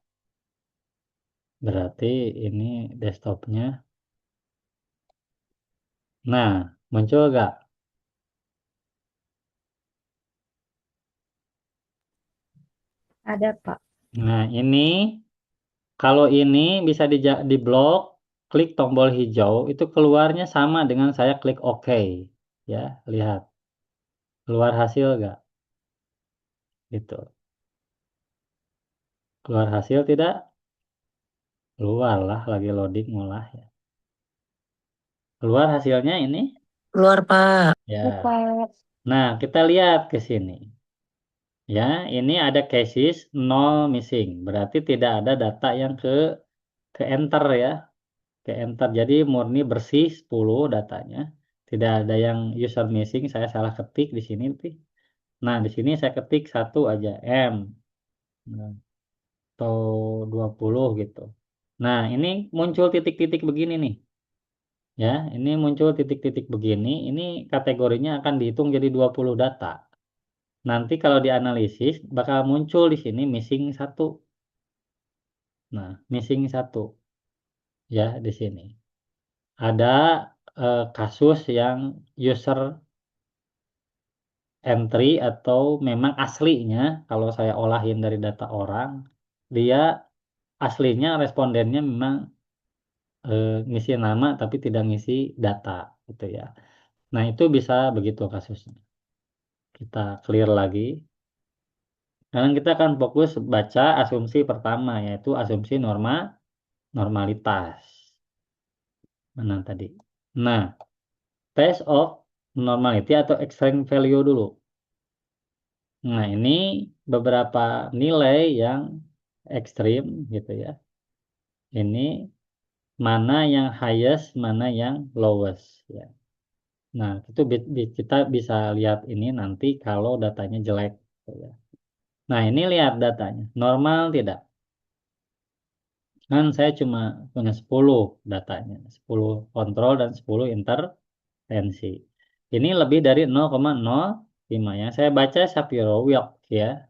Berarti ini desktopnya. Nah, muncul gak? Ada, Pak. Nah, ini kalau ini bisa di blok, klik tombol hijau, itu keluarnya sama dengan saya klik OK. Ya, lihat. Keluar hasil gak? Gitu. Keluar hasil tidak? Keluar lah, lagi loading mulai ya. Keluar hasilnya ini? Keluar, Pak. Ya, Ya. Pak. Nah, kita lihat ke sini. Ya, ini ada cases 0 missing. Berarti tidak ada data yang ke enter ya. Ke enter. Jadi murni bersih 10 datanya. Tidak ada yang user missing. Saya salah ketik di sini. Nah, di sini saya ketik satu aja M. Nah, atau 20 gitu. Nah, ini muncul titik-titik begini nih. Ya, ini muncul titik-titik begini. Ini kategorinya akan dihitung jadi 20 data. Nanti kalau dianalisis bakal muncul di sini missing satu. Nah, missing satu ya di sini. Ada kasus yang user entry atau memang aslinya, kalau saya olahin dari data orang, dia aslinya respondennya memang ngisi nama tapi tidak ngisi data gitu ya. Nah, itu bisa begitu kasusnya. Kita clear lagi. Sekarang kita akan fokus baca asumsi pertama, yaitu asumsi normalitas. Mana tadi? Nah, test of normality atau extreme value dulu. Nah, ini beberapa nilai yang ekstrim gitu ya. Ini mana yang highest, mana yang lowest ya. Nah, itu kita bisa lihat ini nanti kalau datanya jelek gitu ya. Nah, ini lihat datanya. Normal tidak? Kan saya cuma punya 10 datanya. 10 kontrol dan 10 intervensi. Ini lebih dari 0,05 ya. Saya baca Shapiro-Wilk ya.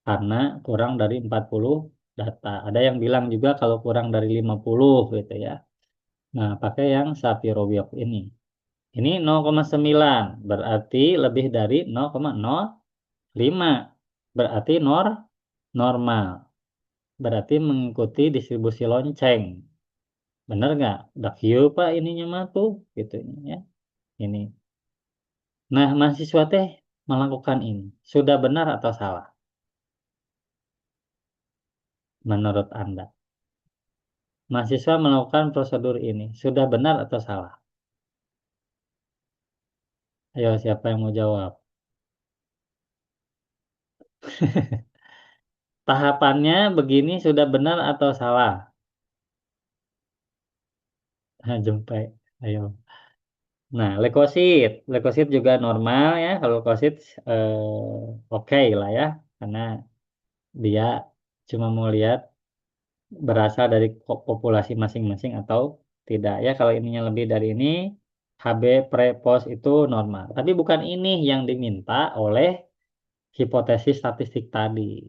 Karena kurang dari 40 data. Ada yang bilang juga kalau kurang dari 50 gitu ya. Nah, pakai yang Shapiro-Wilk ini. Ini 0,9 berarti lebih dari 0,05. Berarti normal. Berarti mengikuti distribusi lonceng. Bener nggak? Dak hieu Pak ininya mah tuh gitu ya. Ini. Nah, mahasiswa teh melakukan ini. Sudah benar atau salah menurut Anda? Mahasiswa melakukan prosedur ini. Sudah benar atau salah? Ayo siapa yang mau jawab? Tahapannya begini sudah benar atau salah? Nah, jempe. Ayo. Nah, leukosit juga normal ya. Kalau leukosit oke lah ya, karena dia cuma mau lihat berasal dari populasi masing-masing atau tidak ya. Kalau ininya lebih dari ini, HB pre-post itu normal. Tapi bukan ini yang diminta oleh hipotesis statistik tadi.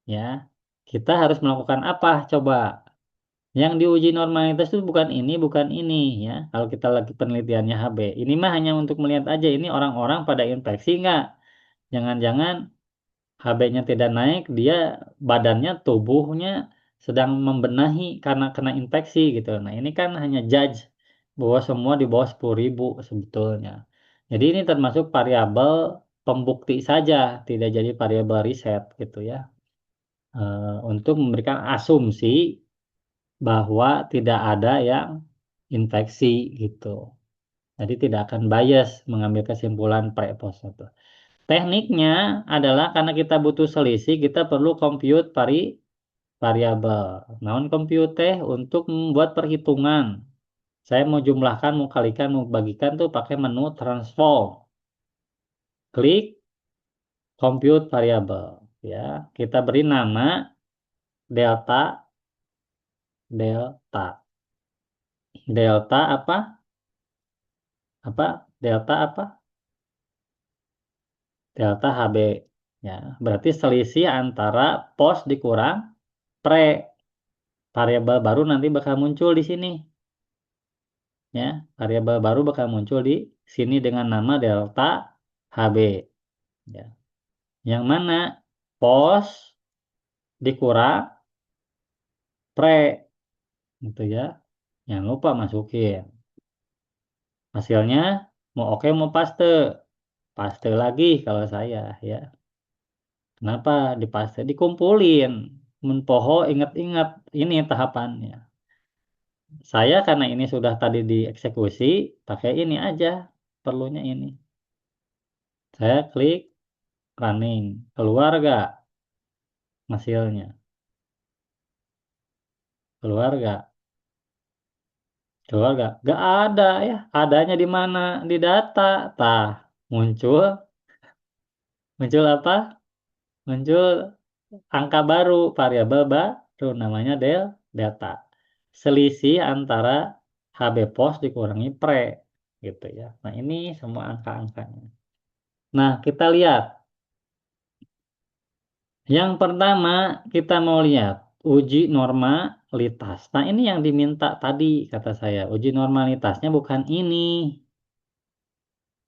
Ya, kita harus melakukan apa? Coba. Yang diuji normalitas itu bukan ini ya. Kalau kita lagi penelitiannya HB, ini mah hanya untuk melihat aja ini orang-orang pada infeksi nggak. Jangan-jangan HB-nya tidak naik, dia badannya, tubuhnya sedang membenahi karena kena infeksi gitu. Nah, ini kan hanya judge bahwa semua di bawah 10.000 sebetulnya. Jadi ini termasuk variabel pembukti saja, tidak jadi variabel riset gitu ya. Untuk memberikan asumsi bahwa tidak ada yang infeksi gitu. Jadi tidak akan bias mengambil kesimpulan pre-post itu. Tekniknya adalah karena kita butuh selisih, kita perlu compute variabel. Namun compute teh untuk membuat perhitungan. Saya mau jumlahkan, mau kalikan, mau bagikan tuh pakai menu transform. Klik compute variabel. Ya, kita beri nama delta delta. Delta apa? Apa? Delta apa? Delta HB. Ya, berarti selisih antara post dikurang pre. Variabel baru nanti bakal muncul di sini. Ya, variabel baru bakal muncul di sini dengan nama delta HB. Ya. Yang mana post dikurang pre gitu ya. Jangan lupa masukin. Hasilnya mau oke mau paste. Paste lagi kalau saya ya. Kenapa dipaste? Dikumpulin. Menpoho ingat-ingat ini tahapannya. Saya karena ini sudah tadi dieksekusi, pakai ini aja. Perlunya ini. Saya klik running. Keluar gak hasilnya? Keluar gak? Keluar gak? Gak ada ya. Adanya di mana? Di data. Tah, muncul. Muncul apa? Muncul angka baru, variabel baru. Namanya delta. Selisih antara HB post dikurangi pre. Gitu ya. Nah ini semua angka-angkanya. Nah kita lihat. Yang pertama kita mau lihat uji normalitas. Nah ini yang diminta tadi kata saya. Uji normalitasnya bukan ini.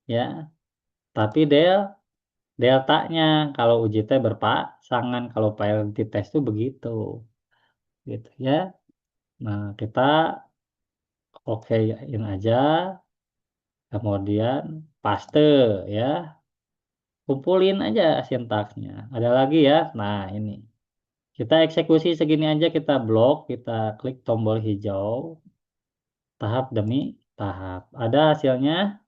Ya. Tapi deltanya kalau uji T berpasangan, kalau PLT tes itu begitu, gitu ya. Nah, kita okein aja, kemudian paste ya, kumpulin aja sintaksnya. Ada lagi ya, nah ini. Kita eksekusi segini aja, kita blok, kita klik tombol hijau, tahap demi tahap. Ada hasilnya,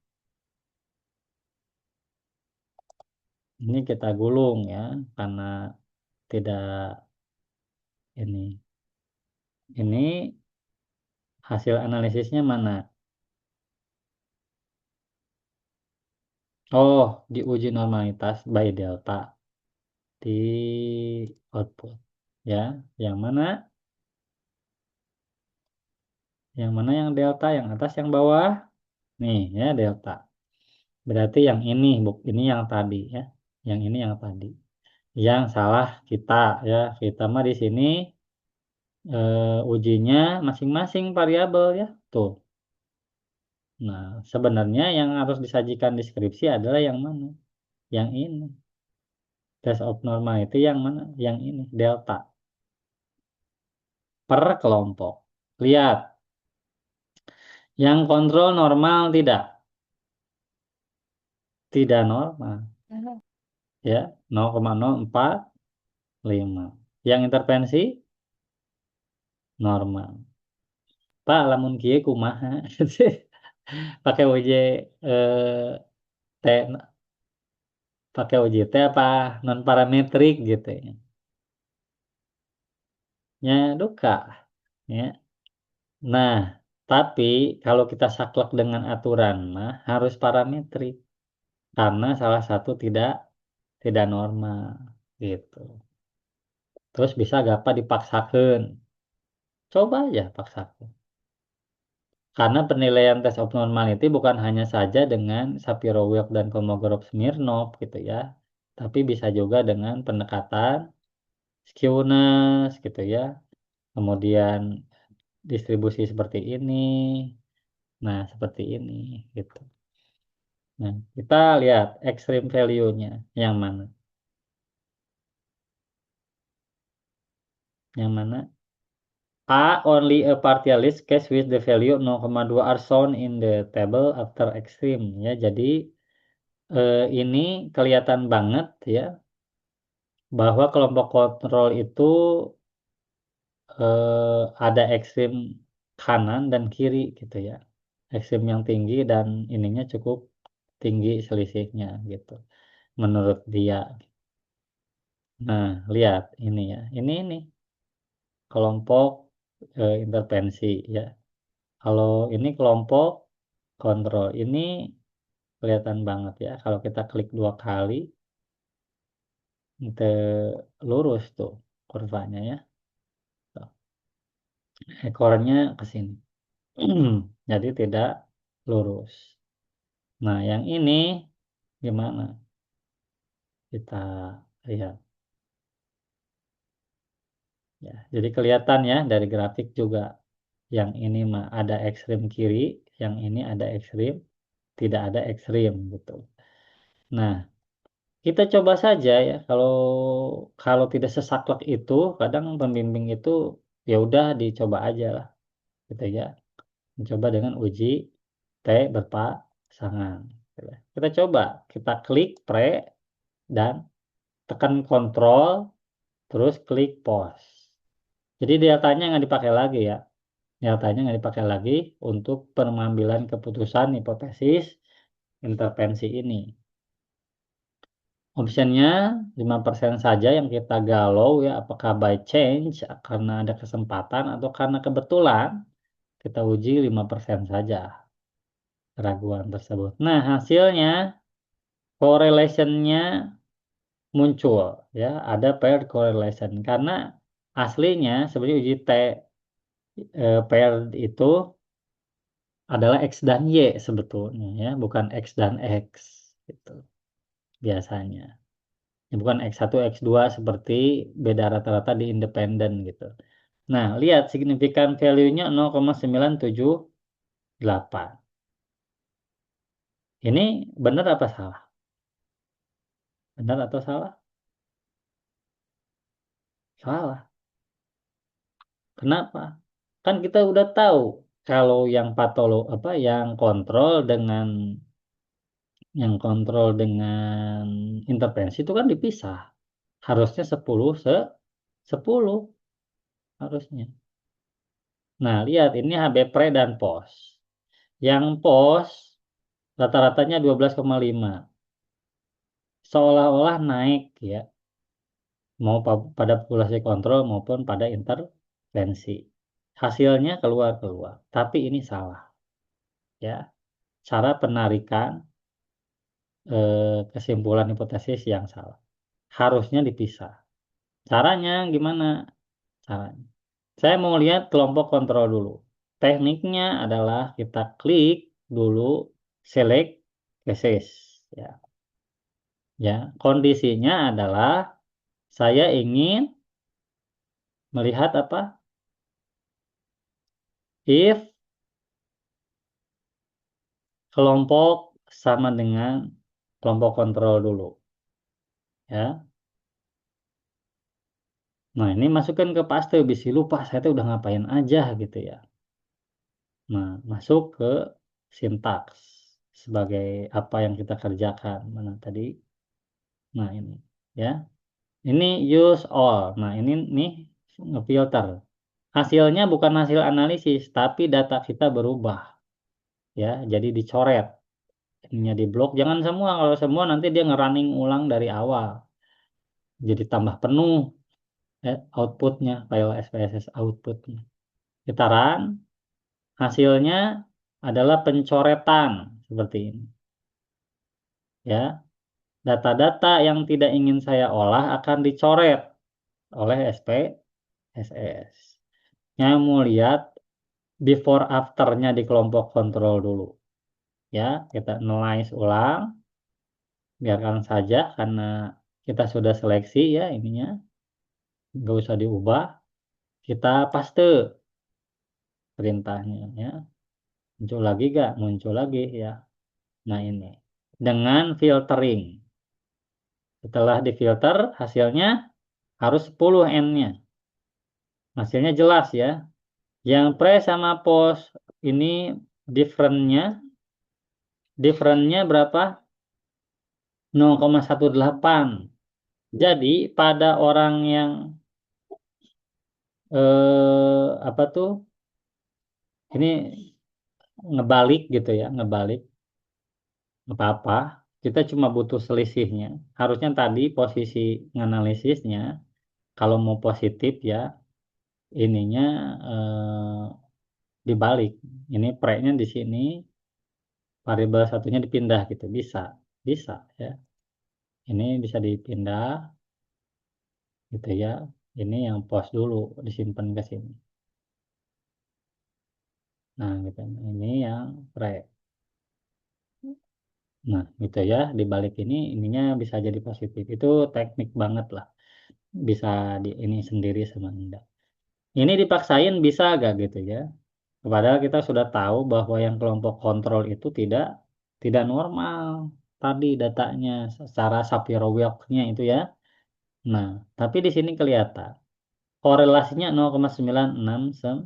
ini kita gulung ya, karena tidak ini. Ini hasil analisisnya mana? Oh, diuji normalitas by delta di output. Ya, yang mana? Yang mana yang delta? Yang atas, yang bawah? Nih, ya delta. Berarti yang ini, ini yang tadi ya. Yang ini yang tadi. Yang salah kita ya. Kita mah di sini ujinya masing-masing variabel ya. Tuh. Nah, sebenarnya yang harus disajikan di skripsi adalah yang mana? Yang ini. Test of normality yang mana? Yang ini, delta. Per kelompok. Lihat. Yang kontrol normal tidak? Tidak normal. Ya, 0,045. Yang intervensi normal. Pak, lamun kieu kumaha? Pakai uji T, pakai uji T apa non parametrik gitu ya. Ya, duka. Ya. Nah, tapi kalau kita saklek dengan aturan mah harus parametrik karena salah satu tidak normal gitu. Terus bisa gapa dipaksakan. Coba aja paksakan. Karena penilaian test of normality bukan hanya saja dengan Shapiro-Wilk dan Kolmogorov-Smirnov gitu ya. Tapi bisa juga dengan pendekatan skewness gitu ya. Kemudian distribusi seperti ini. Nah, seperti ini gitu. Nah, kita lihat extreme value-nya yang mana? Yang mana? A, only a partialist case with the value 0,2 are shown in the table after extreme ya. Jadi ini kelihatan banget ya bahwa kelompok kontrol itu ada ekstrim kanan dan kiri gitu ya. Ekstrim yang tinggi dan ininya cukup tinggi selisihnya gitu menurut dia. Nah, lihat ini ya. Ini kelompok intervensi ya. Kalau ini kelompok kontrol. Ini kelihatan banget ya. Kalau kita klik 2 kali itu lurus tuh kurvanya ya. Tuh. Ekornya ke sini. Jadi tidak lurus. Nah, yang ini gimana? Kita lihat ya. Jadi kelihatan ya dari grafik juga yang ini mah ada ekstrim kiri, yang ini ada ekstrim, tidak ada ekstrim gitu. Nah, kita coba saja ya kalau kalau tidak sesaklek itu, kadang pembimbing itu ya udah dicoba aja lah gitu ya. Mencoba dengan uji T berpasangan. Gitu ya. Kita coba, kita klik pre dan tekan kontrol, terus klik pause. Jadi deltanya nggak dipakai lagi ya. Deltanya nggak dipakai lagi untuk pengambilan keputusan hipotesis intervensi ini. Optionnya 5% saja yang kita galau ya, apakah by change karena ada kesempatan atau karena kebetulan, kita uji 5% saja keraguan tersebut. Nah, hasilnya correlation-nya muncul ya, ada paired correlation karena aslinya sebenarnya uji T paired itu adalah X dan Y sebetulnya ya, bukan X dan X gitu biasanya. Ya, bukan X1, X2 seperti beda rata-rata di independen gitu. Nah, lihat signifikan value-nya 0,978. Ini benar apa salah? Benar atau salah? Salah. Kenapa? Kan kita udah tahu kalau yang kontrol dengan intervensi itu kan dipisah. Harusnya 10 harusnya. Nah, lihat ini HB pre dan pos. Yang pos rata-ratanya 12,5. Seolah-olah naik ya, mau pada populasi kontrol maupun pada intervensi. Hasilnya keluar, tapi ini salah ya. Cara penarikan kesimpulan hipotesis yang salah. Harusnya dipisah. Caranya gimana? Caranya. Saya mau lihat kelompok kontrol dulu. Tekniknya adalah kita klik dulu select cases ya. Ya, kondisinya adalah saya ingin melihat apa? If kelompok sama dengan kelompok kontrol dulu ya. Nah, ini masukkan ke paste, bisa lupa saya tuh udah ngapain aja gitu ya. Nah, masuk ke sintaks sebagai apa yang kita kerjakan. Mana tadi? Nah, ini ya. Ini use all. Nah, ini nih ngefilter. Hasilnya bukan hasil analisis, tapi data kita berubah ya. Jadi dicoret. Ininya di blok. Jangan semua. Kalau semua nanti dia ngerunning ulang dari awal. Jadi tambah penuh outputnya, file SPSS outputnya. Kita run. Hasilnya adalah pencoretan seperti ini. Ya, data-data yang tidak ingin saya olah akan dicoret oleh SPSS. Yang mau lihat before after-nya di kelompok kontrol dulu. Ya, kita analyze ulang. Biarkan saja karena kita sudah seleksi ya ininya. Nggak usah diubah. Kita paste perintahnya ya. Muncul lagi nggak? Muncul lagi ya. Nah ini. Dengan filtering. Setelah difilter, hasilnya harus 10 N-nya. Hasilnya jelas ya. Yang pre sama post ini different-nya berapa? 0,18. Jadi pada orang yang apa tuh? Ini ngebalik gitu ya, ngebalik apa-apa. Kita cuma butuh selisihnya. Harusnya tadi posisi nganalisisnya kalau mau positif ya ininya eh, dibalik. Ini pre-nya di sini, variabel satunya dipindah gitu. Bisa. Bisa ya. Ini bisa dipindah gitu ya. Ini yang post dulu disimpan ke sini. Nah, gitu. Ini yang pre. Nah, gitu ya. Dibalik ininya bisa jadi positif. Itu teknik banget lah. Bisa di ini sendiri sama Anda. Ini dipaksain bisa gak gitu ya. Padahal kita sudah tahu bahwa yang kelompok kontrol itu tidak normal tadi datanya secara Shapiro-Wilk-nya itu ya. Nah, tapi di sini kelihatan korelasinya 0,969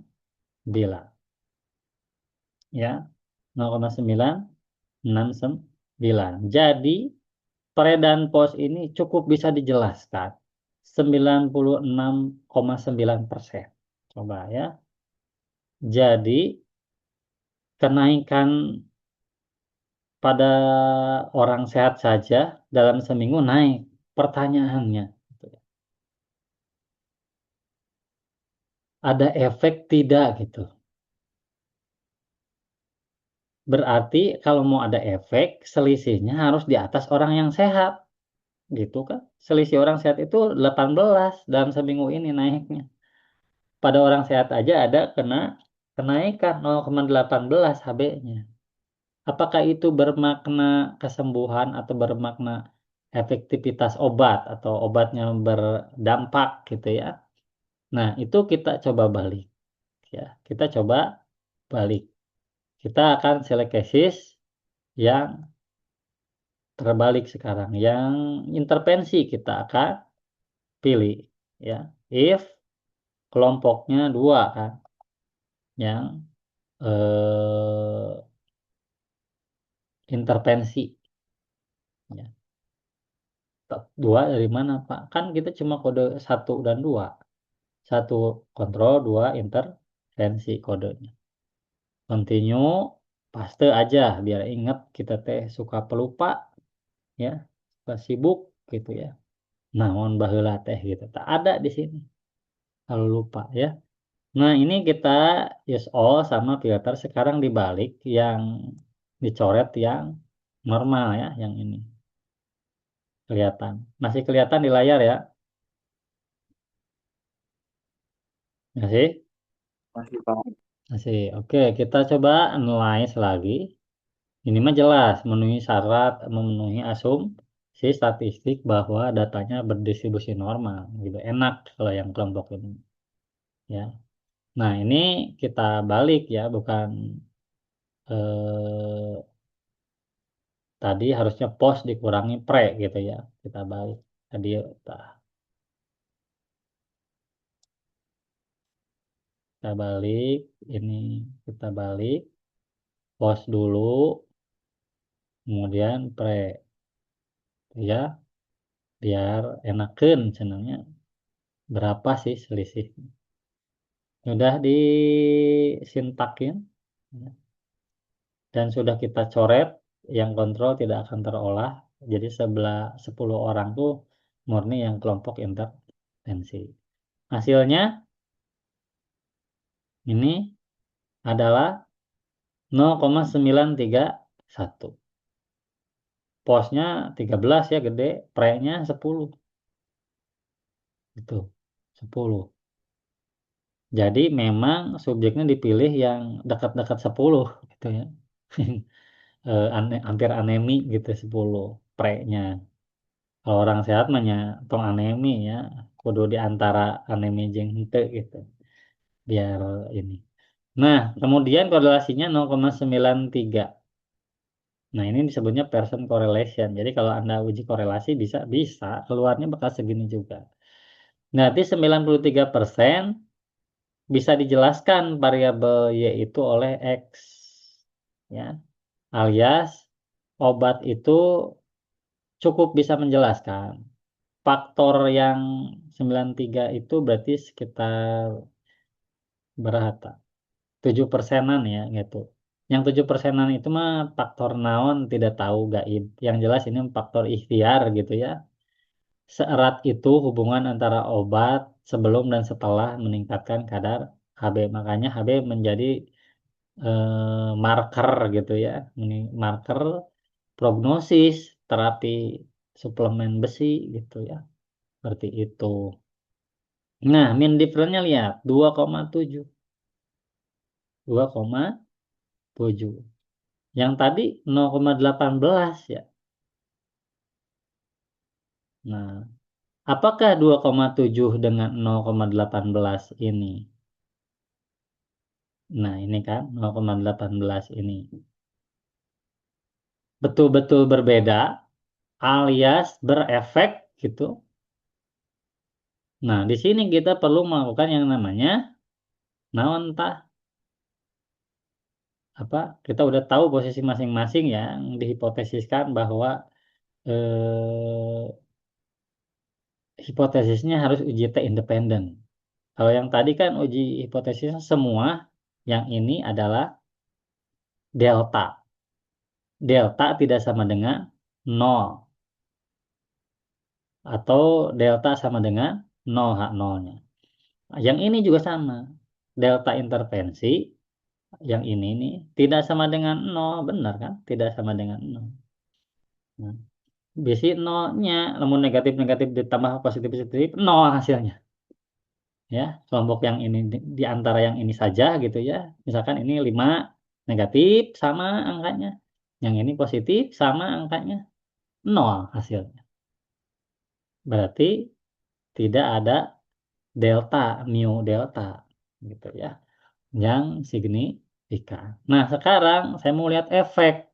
ya. 0,969. Jadi pre dan post ini cukup bisa dijelaskan 96,9%. Coba ya. Jadi kenaikan pada orang sehat saja dalam seminggu naik. Pertanyaannya, gitu ya, ada efek tidak gitu. Berarti kalau mau ada efek, selisihnya harus di atas orang yang sehat. Gitu kan. Selisih orang sehat itu 18 dalam seminggu ini naiknya. Pada orang sehat aja ada kenaikan 0,18 HB-nya. Apakah itu bermakna kesembuhan atau bermakna efektivitas obat atau obatnya berdampak gitu ya. Nah, itu kita coba balik ya. Kita coba balik. Kita akan select cases yang terbalik sekarang. Yang intervensi kita akan pilih ya. If kelompoknya 2 kan yang intervensi ya. 2 dari mana, Pak? Kan kita cuma kode 1 dan 2. 1 kontrol, 2 intervensi kodenya. Continue, paste aja biar ingat kita teh suka pelupa ya, suka sibuk gitu ya. Naon baheula teh gitu. Tak ada di sini kalau lupa ya. Nah, ini kita use all sama filter sekarang dibalik yang dicoret yang normal ya, yang ini. Kelihatan. Masih kelihatan di layar ya? Masih? Masih, Pak. Masih. Oke, kita coba analyze lagi. Ini mah jelas memenuhi syarat, memenuhi asumsi statistik bahwa datanya berdistribusi normal gitu. Enak kalau yang kelompok ini ya. Nah, ini kita balik ya, bukan eh, tadi harusnya pos dikurangi pre gitu ya. Kita balik. Tadi kita balik, ini kita balik, pos dulu, kemudian pre ya, biar enakan senangnya berapa sih selisih. Sudah disintakin ya, dan sudah kita coret, yang kontrol tidak akan terolah. Jadi sebelah 10 orang tuh murni yang kelompok intervensi. Hasilnya ini adalah 0,931. Posnya 13 ya gede, pre-nya 10. Itu 10. Jadi memang subjeknya dipilih yang dekat-dekat 10 gitu ya. Hampir anemi gitu 10 pre-nya. Kalau orang sehat mah nya tong anemi ya, kudu di antara anemi jeung henteu gitu. Biar ini. Nah, kemudian korelasinya 0,93. Nah, ini disebutnya Pearson correlation. Jadi kalau Anda uji korelasi bisa keluarnya bakal segini juga. Berarti 93% bisa dijelaskan variabel Y itu oleh X. Ya, alias obat itu cukup bisa menjelaskan. Faktor yang 93 itu berarti sekitar berapa? 7%-an ya gitu. Yang 7%-an itu mah faktor naon tidak tahu gaib. Yang jelas ini faktor ikhtiar gitu ya. Seerat itu hubungan antara obat sebelum dan setelah meningkatkan kadar Hb. Makanya Hb menjadi marker gitu ya. Marker prognosis terapi suplemen besi gitu ya. Seperti itu. Nah, mean difference-nya lihat 2,7. 2,7. Yang tadi 0,18 ya. Nah, apakah 2,7 dengan 0,18 ini? Nah, ini kan 0,18 ini. Betul-betul berbeda alias berefek gitu. Nah, di sini kita perlu melakukan yang namanya naon tah apa? Kita udah tahu posisi masing-masing yang dihipotesiskan bahwa hipotesisnya harus uji T independen. Kalau yang tadi kan uji hipotesisnya semua, yang ini adalah delta. Delta tidak sama dengan 0. Atau delta sama dengan 0 H0-nya. Yang ini juga sama. Delta intervensi, yang ini nih, tidak sama dengan 0. Benar kan? Tidak sama dengan 0. Nah, bisi 0-nya, namun negatif-negatif ditambah positif-positif, 0 hasilnya. Ya, kelompok yang ini di antara yang ini saja gitu ya. Misalkan ini 5 negatif sama angkanya. Yang ini positif sama angkanya. 0 hasilnya. Berarti tidak ada delta, mu delta gitu ya. Yang signifikan. Nah, sekarang saya mau lihat efek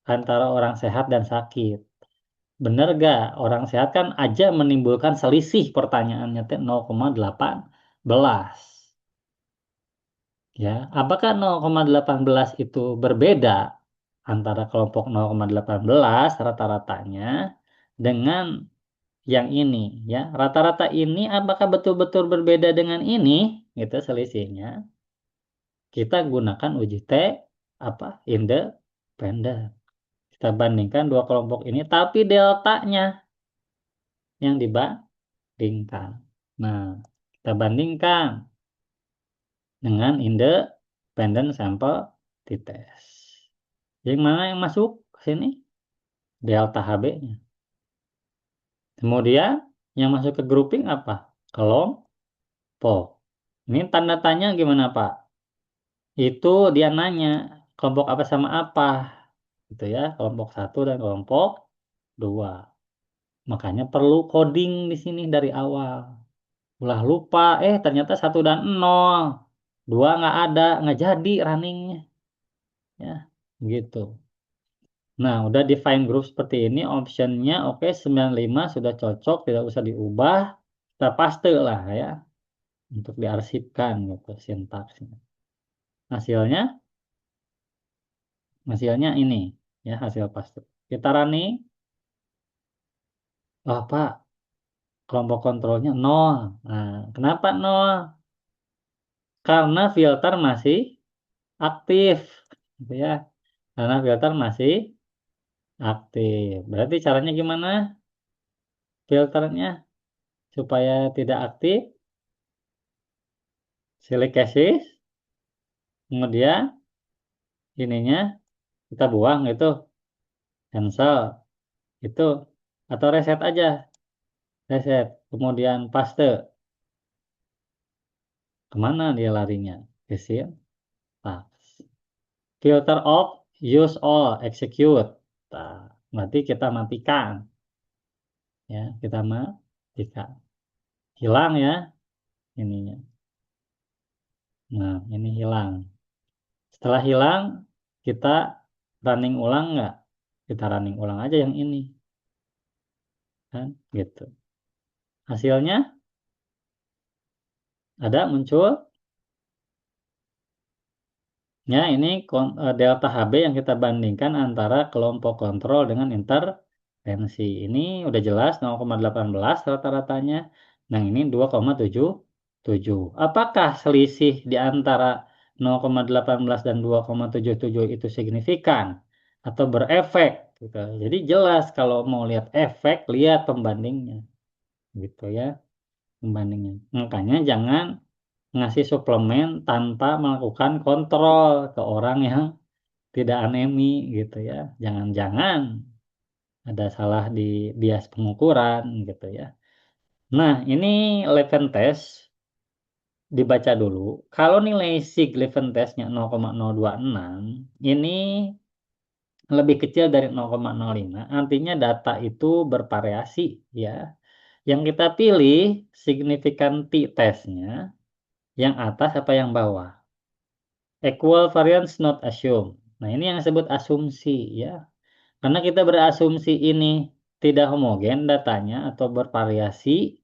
antara orang sehat dan sakit. Bener gak? Orang sehat kan aja menimbulkan selisih pertanyaannya teh 0,18. Ya, apakah 0,18 itu berbeda antara kelompok 0,18 rata-ratanya dengan yang ini ya? Rata-rata ini apakah betul-betul berbeda dengan ini? Gitu selisihnya. Kita gunakan uji T apa? Independen. Kita bandingkan dua kelompok ini tapi deltanya yang dibandingkan. Nah, kita bandingkan dengan independen sampel dites. Yang mana yang masuk ke sini? Delta HB-nya. Kemudian yang masuk ke grouping apa? Kelompok. Ini tanda tanya gimana Pak? Itu dia nanya kelompok apa sama apa. Gitu ya, kelompok 1 dan kelompok 2. Makanya perlu coding di sini dari awal. Ulah lupa, ternyata 1 dan 0. 2 nggak ada, nggak jadi runningnya. Ya, gitu. Nah, udah define group seperti ini, optionnya oke, 95 sudah cocok, tidak usah diubah. Kita paste lah ya, untuk diarsipkan gitu sintaksnya. Hasilnya, hasilnya ini ya, hasil paste. Kita running, oh Pak, kelompok kontrolnya 0. Nah, kenapa 0? Karena filter masih aktif, gitu ya. Karena filter masih aktif. Berarti caranya gimana? Filternya supaya tidak aktif, silih cases, kemudian ininya kita buang itu, cancel itu, atau reset aja, reset, kemudian paste. Kemana dia larinya? Ke syntax. Filter off, use all, execute. Nah, berarti kita matikan. Ya, kita matikan. Hilang ya ininya. Nah, ini hilang. Setelah hilang, kita running ulang nggak? Kita running ulang aja yang ini. Kan? Gitu. Hasilnya ada muncul. Ya, ini delta HB yang kita bandingkan antara kelompok kontrol dengan intervensi. Ini udah jelas 0,18 rata-ratanya. Nah, ini 2,77. Apakah selisih di antara 0,18 dan 2,77 itu signifikan atau berefek? Gitu. Jadi jelas kalau mau lihat efek, lihat pembandingnya. Gitu ya, pembandingnya. Makanya jangan ngasih suplemen tanpa melakukan kontrol ke orang yang tidak anemi gitu ya. Jangan-jangan ada salah di bias pengukuran gitu ya. Nah, ini Leven test dibaca dulu. Kalau nilai sig Leven testnya 0,026, ini lebih kecil dari 0,05, artinya data itu bervariasi ya. Yang kita pilih signifikan t-testnya yang atas apa yang bawah. Equal variance not assumed. Nah, ini yang disebut asumsi ya. Karena kita berasumsi ini tidak homogen datanya atau bervariasi,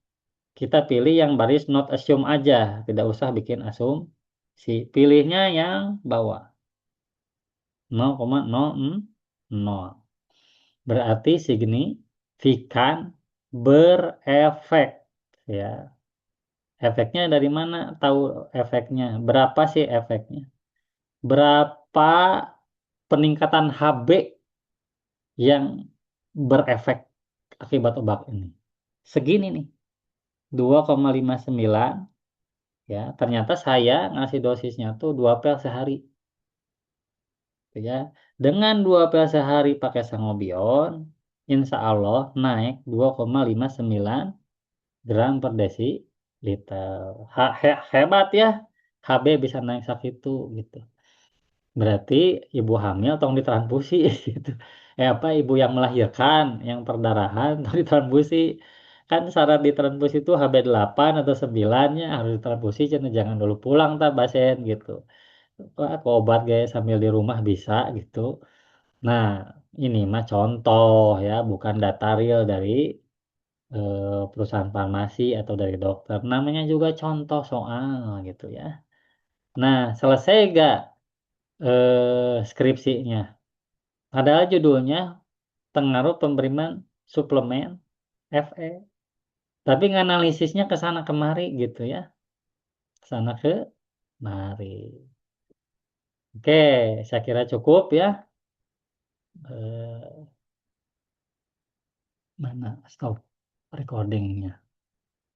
kita pilih yang baris not assume aja, tidak usah bikin asumsi. Pilihnya yang bawah. 0,040. Berarti signifikan berefek ya. Efeknya dari mana? Tahu efeknya. Berapa sih efeknya? Berapa peningkatan HB yang berefek akibat obat ini? Segini nih, 2,59 ya. Ternyata saya ngasih dosisnya tuh 2 pel sehari. Gitu ya. Dengan 2 pel sehari pakai sangobion, insya Allah naik 2,59 gram per desiliter. Hebat ya, HB bisa naik segitu gitu. Berarti ibu hamil tong ditransfusi gitu. Ibu yang melahirkan, yang perdarahan tong ditransfusi. Kan syarat ditransfusi itu HB8 atau 9 nya harus ditransfusi, jangan dulu pulang tak pasien gitu. Wah, aku obat guys sambil di rumah bisa gitu. Nah, ini mah contoh ya, bukan data real dari perusahaan farmasi atau dari dokter. Namanya juga contoh soal gitu ya. Nah, selesai gak skripsinya? Padahal judulnya pengaruh pemberian suplemen Fe, tapi nganalisisnya ke sana kemari gitu ya. Sana kemari. Oke, saya kira cukup ya. Mana stop recordingnya.